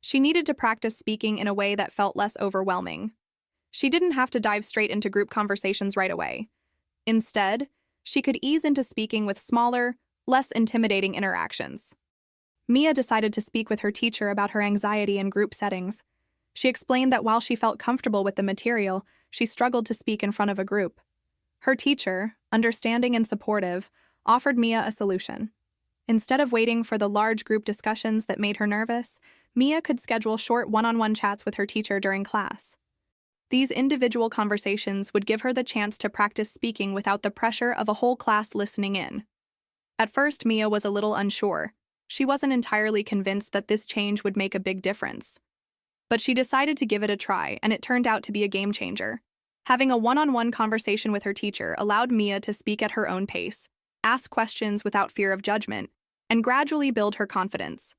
She needed to practice speaking in a way that felt less overwhelming. She didn't have to dive straight into group conversations right away. Instead, she could ease into speaking with smaller, less intimidating interactions. Mia decided to speak with her teacher about her anxiety in group settings. She explained that while she felt comfortable with the material, she struggled to speak in front of a group. Her teacher, understanding and supportive, offered Mia a solution. Instead of waiting for the large group discussions that made her nervous, Mia could schedule short one-on-one chats with her teacher during class. These individual conversations would give her the chance to practice speaking without the pressure of a whole class listening in. At first, Mia was a little unsure. She wasn't entirely convinced that this change would make a big difference. But she decided to give it a try, and it turned out to be a game changer. Having a one-on-one conversation with her teacher allowed Mia to speak at her own pace, ask questions without fear of judgment, and gradually build her confidence.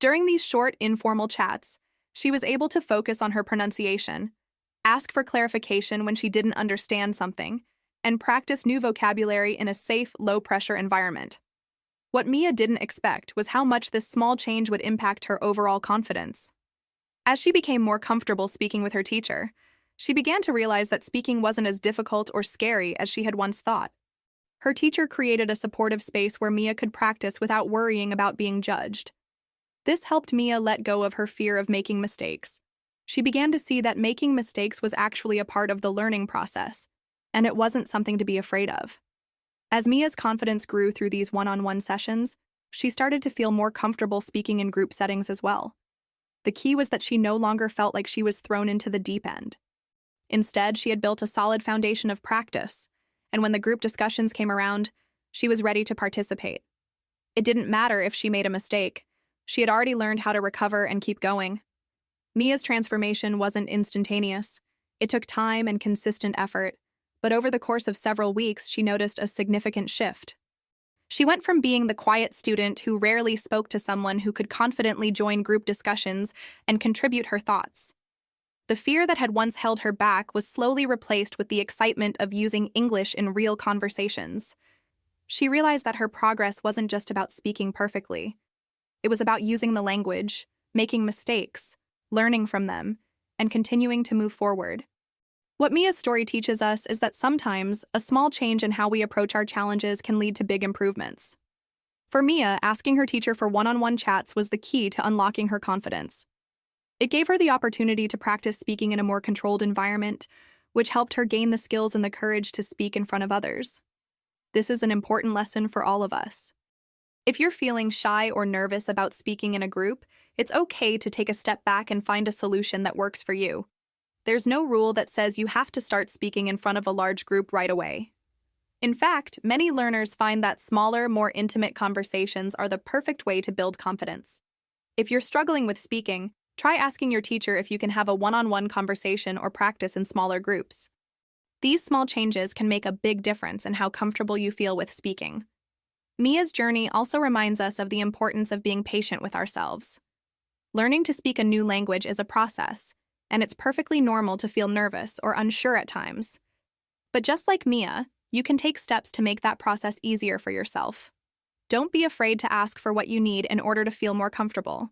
During these short, informal chats, she was able to focus on her pronunciation, ask for clarification when she didn't understand something, and practice new vocabulary in a safe, low-pressure environment. What Mia didn't expect was how much this small change would impact her overall confidence. As she became more comfortable speaking with her teacher, she began to realize that speaking wasn't as difficult or scary as she had once thought. Her teacher created a supportive space where Mia could practice without worrying about being judged. This helped Mia let go of her fear of making mistakes. She began to see that making mistakes was actually a part of the learning process, and it wasn't something to be afraid of. As Mia's confidence grew through these one-on-one sessions, she started to feel more comfortable speaking in group settings as well. The key was that she no longer felt like she was thrown into the deep end. Instead, she had built a solid foundation of practice, and when the group discussions came around, she was ready to participate. It didn't matter if she made a mistake. She had already learned how to recover and keep going. Mia's transformation wasn't instantaneous. It took time and consistent effort, but over the course of several weeks, she noticed a significant shift. She went from being the quiet student who rarely spoke to someone who could confidently join group discussions and contribute her thoughts. The fear that had once held her back was slowly replaced with the excitement of using English in real conversations. She realized that her progress wasn't just about speaking perfectly. It was about using the language, making mistakes, learning from them, and continuing to move forward. What Mia's story teaches us is that sometimes a small change in how we approach our challenges can lead to big improvements. For Mia, asking her teacher for one-on-one chats was the key to unlocking her confidence. It gave her the opportunity to practice speaking in a more controlled environment, which helped her gain the skills and the courage to speak in front of others. This is an important lesson for all of us. If you're feeling shy or nervous about speaking in a group, it's okay to take a step back and find a solution that works for you. There's no rule that says you have to start speaking in front of a large group right away. In fact, many learners find that smaller, more intimate conversations are the perfect way to build confidence. If you're struggling with speaking, try asking your teacher if you can have a one-on-one conversation or practice in smaller groups. These small changes can make a big difference in how comfortable you feel with speaking. Mia's journey also reminds us of the importance of being patient with ourselves. Learning to speak a new language is a process, and it's perfectly normal to feel nervous or unsure at times. But just like Mia, you can take steps to make that process easier for yourself. Don't be afraid to ask for what you need in order to feel more comfortable.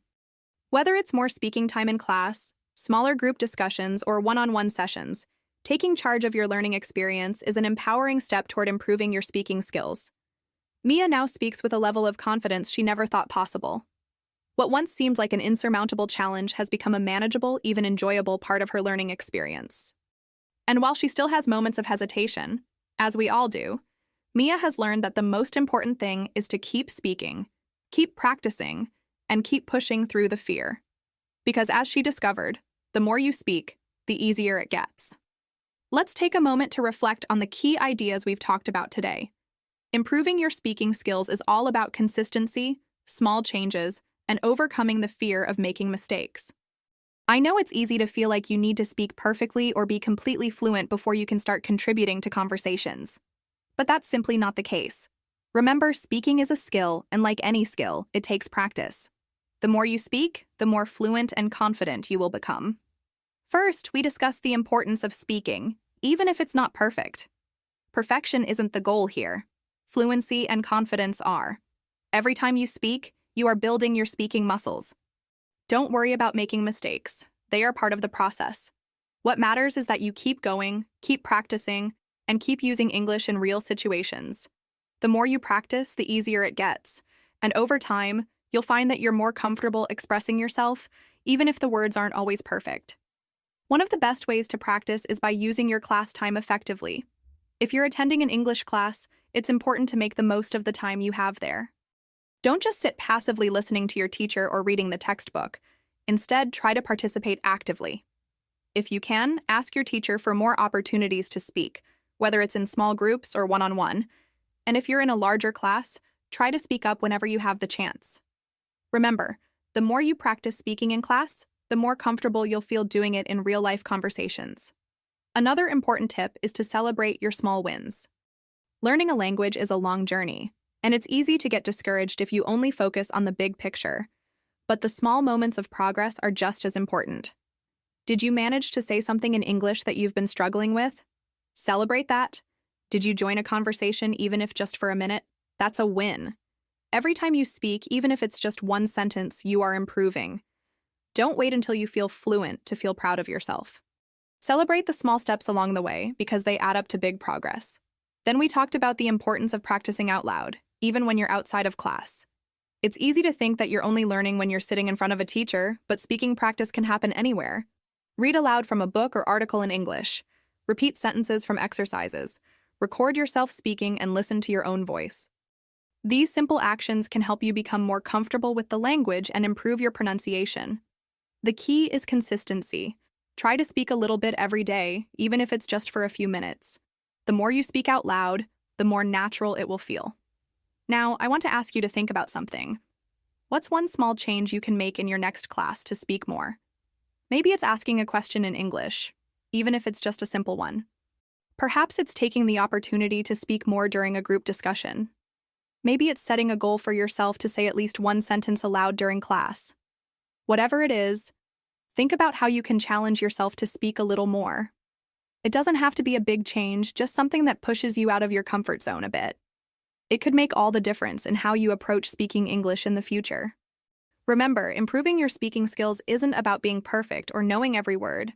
Whether it's more speaking time in class, smaller group discussions, or one-on-one sessions, taking charge of your learning experience is an empowering step toward improving your speaking skills. Mia now speaks with a level of confidence she never thought possible. What once seemed like an insurmountable challenge has become a manageable, even enjoyable part of her learning experience. And while she still has moments of hesitation, as we all do, Mia has learned that the most important thing is to keep speaking, keep practicing, and keep pushing through the fear. Because as she discovered, the more you speak, the easier it gets. Let's take a moment to reflect on the key ideas we've talked about today. Improving your speaking skills is all about consistency, small changes, and overcoming the fear of making mistakes. I know it's easy to feel like you need to speak perfectly or be completely fluent before you can start contributing to conversations. But that's simply not the case. Remember, speaking is a skill, and like any skill, it takes practice. The more you speak, the more fluent and confident you will become. First, we discuss the importance of speaking, even if it's not perfect. Perfection isn't the goal here. Fluency and confidence are. Every time you speak, you are building your speaking muscles. Don't worry about making mistakes. They are part of the process. What matters is that you keep going, keep practicing, and keep using English in real situations. The more you practice, the easier it gets. And over time, you'll find that you're more comfortable expressing yourself, even if the words aren't always perfect. One of the best ways to practice is by using your class time effectively. If you're attending an English class, it's important to make the most of the time you have there. Don't just sit passively listening to your teacher or reading the textbook. Instead, try to participate actively. If you can, ask your teacher for more opportunities to speak, whether it's in small groups or one-on-one. And if you're in a larger class, try to speak up whenever you have the chance. Remember, the more you practice speaking in class, the more comfortable you'll feel doing it in real-life conversations. Another important tip is to celebrate your small wins. Learning a language is a long journey, and it's easy to get discouraged if you only focus on the big picture. But the small moments of progress are just as important. Did you manage to say something in English that you've been struggling with? Celebrate that. Did you join a conversation even if just for a minute? That's a win. Every time you speak, even if it's just one sentence, you are improving. Don't wait until you feel fluent to feel proud of yourself. Celebrate the small steps along the way because they add up to big progress. Then we talked about the importance of practicing out loud, even when you're outside of class. It's easy to think that you're only learning when you're sitting in front of a teacher, but speaking practice can happen anywhere. Read aloud from a book or article in English. Repeat sentences from exercises. Record yourself speaking and listen to your own voice. These simple actions can help you become more comfortable with the language and improve your pronunciation. The key is consistency. Try to speak a little bit every day, even if it's just for a few minutes. The more you speak out loud, the more natural it will feel. Now, I want to ask you to think about something. What's one small change you can make in your next class to speak more? Maybe it's asking a question in English, even if it's just a simple one. Perhaps it's taking the opportunity to speak more during a group discussion. Maybe it's setting a goal for yourself to say at least one sentence aloud during class. Whatever it is, think about how you can challenge yourself to speak a little more. It doesn't have to be a big change, just something that pushes you out of your comfort zone a bit. It could make all the difference in how you approach speaking English in the future. Remember, improving your speaking skills isn't about being perfect or knowing every word.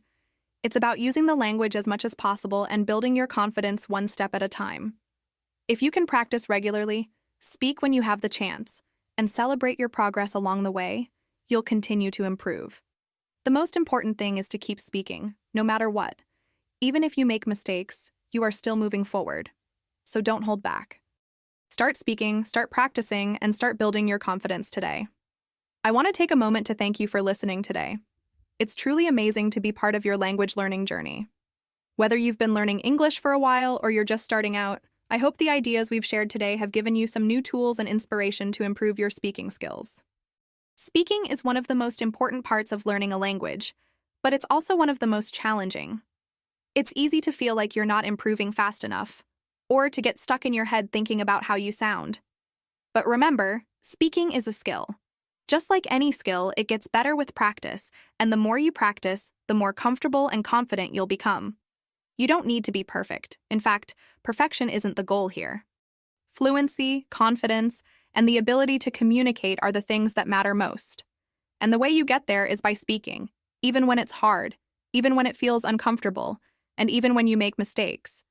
It's about using the language as much as possible and building your confidence one step at a time. If you can practice regularly, speak when you have the chance, and celebrate your progress along the way, you'll continue to improve. The most important thing is to keep speaking, no matter what. Even if you make mistakes, you are still moving forward. So don't hold back. Start speaking, start practicing, and start building your confidence today. I want to take a moment to thank you for listening today. It's truly amazing to be part of your language learning journey. Whether you've been learning English for a while or you're just starting out, I hope the ideas we've shared today have given you some new tools and inspiration to improve your speaking skills. Speaking is one of the most important parts of learning a language, but it's also one of the most challenging. It's easy to feel like you're not improving fast enough, or to get stuck in your head thinking about how you sound. But remember, speaking is a skill. Just like any skill, it gets better with practice, and the more you practice, the more comfortable and confident you'll become. You don't need to be perfect. In fact, perfection isn't the goal here. Fluency, confidence, and the ability to communicate are the things that matter most. And the way you get there is by speaking, even when it's hard, even when it feels uncomfortable, and even when you make mistakes.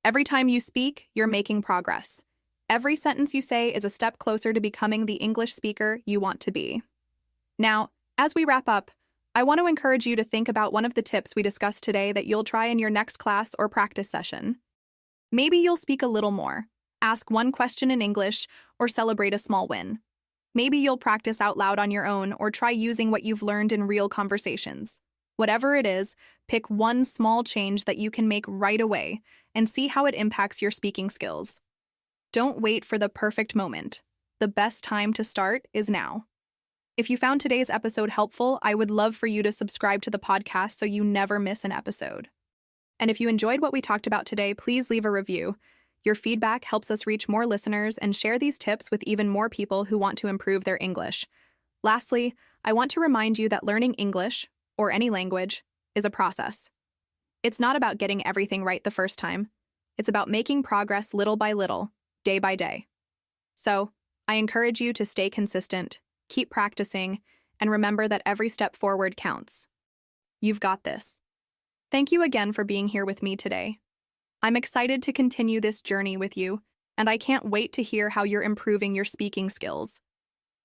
Every time you speak, you're making progress. Every sentence you say is a step closer to becoming the English speaker you want to be. Now, as we wrap up, I want to encourage you to think about one of the tips we discussed today that you'll try in your next class or practice session. Maybe you'll speak a little more, ask one question in English, or celebrate a small win. Maybe you'll practice out loud on your own or try using what you've learned in real conversations. Whatever it is, pick one small change that you can make right away and see how it impacts your speaking skills. Don't wait for the perfect moment. The best time to start is now. If you found today's episode helpful, I would love for you to subscribe to the podcast so you never miss an episode. And if you enjoyed what we talked about today, please leave a review. Your feedback helps us reach more listeners and share these tips with even more people who want to improve their English. Lastly, I want to remind you that learning English, or any language, is a process. It's not about getting everything right the first time. It's about making progress little by little, day by day. So, I encourage you to stay consistent, keep practicing, and remember that every step forward counts. You've got this. Thank you again for being here with me today. I'm excited to continue this journey with you, and I can't wait to hear how you're improving your speaking skills.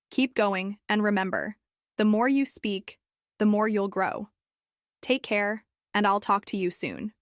Keep going, and remember, the more you speak, the more you'll grow. Take care, and I'll talk to you soon.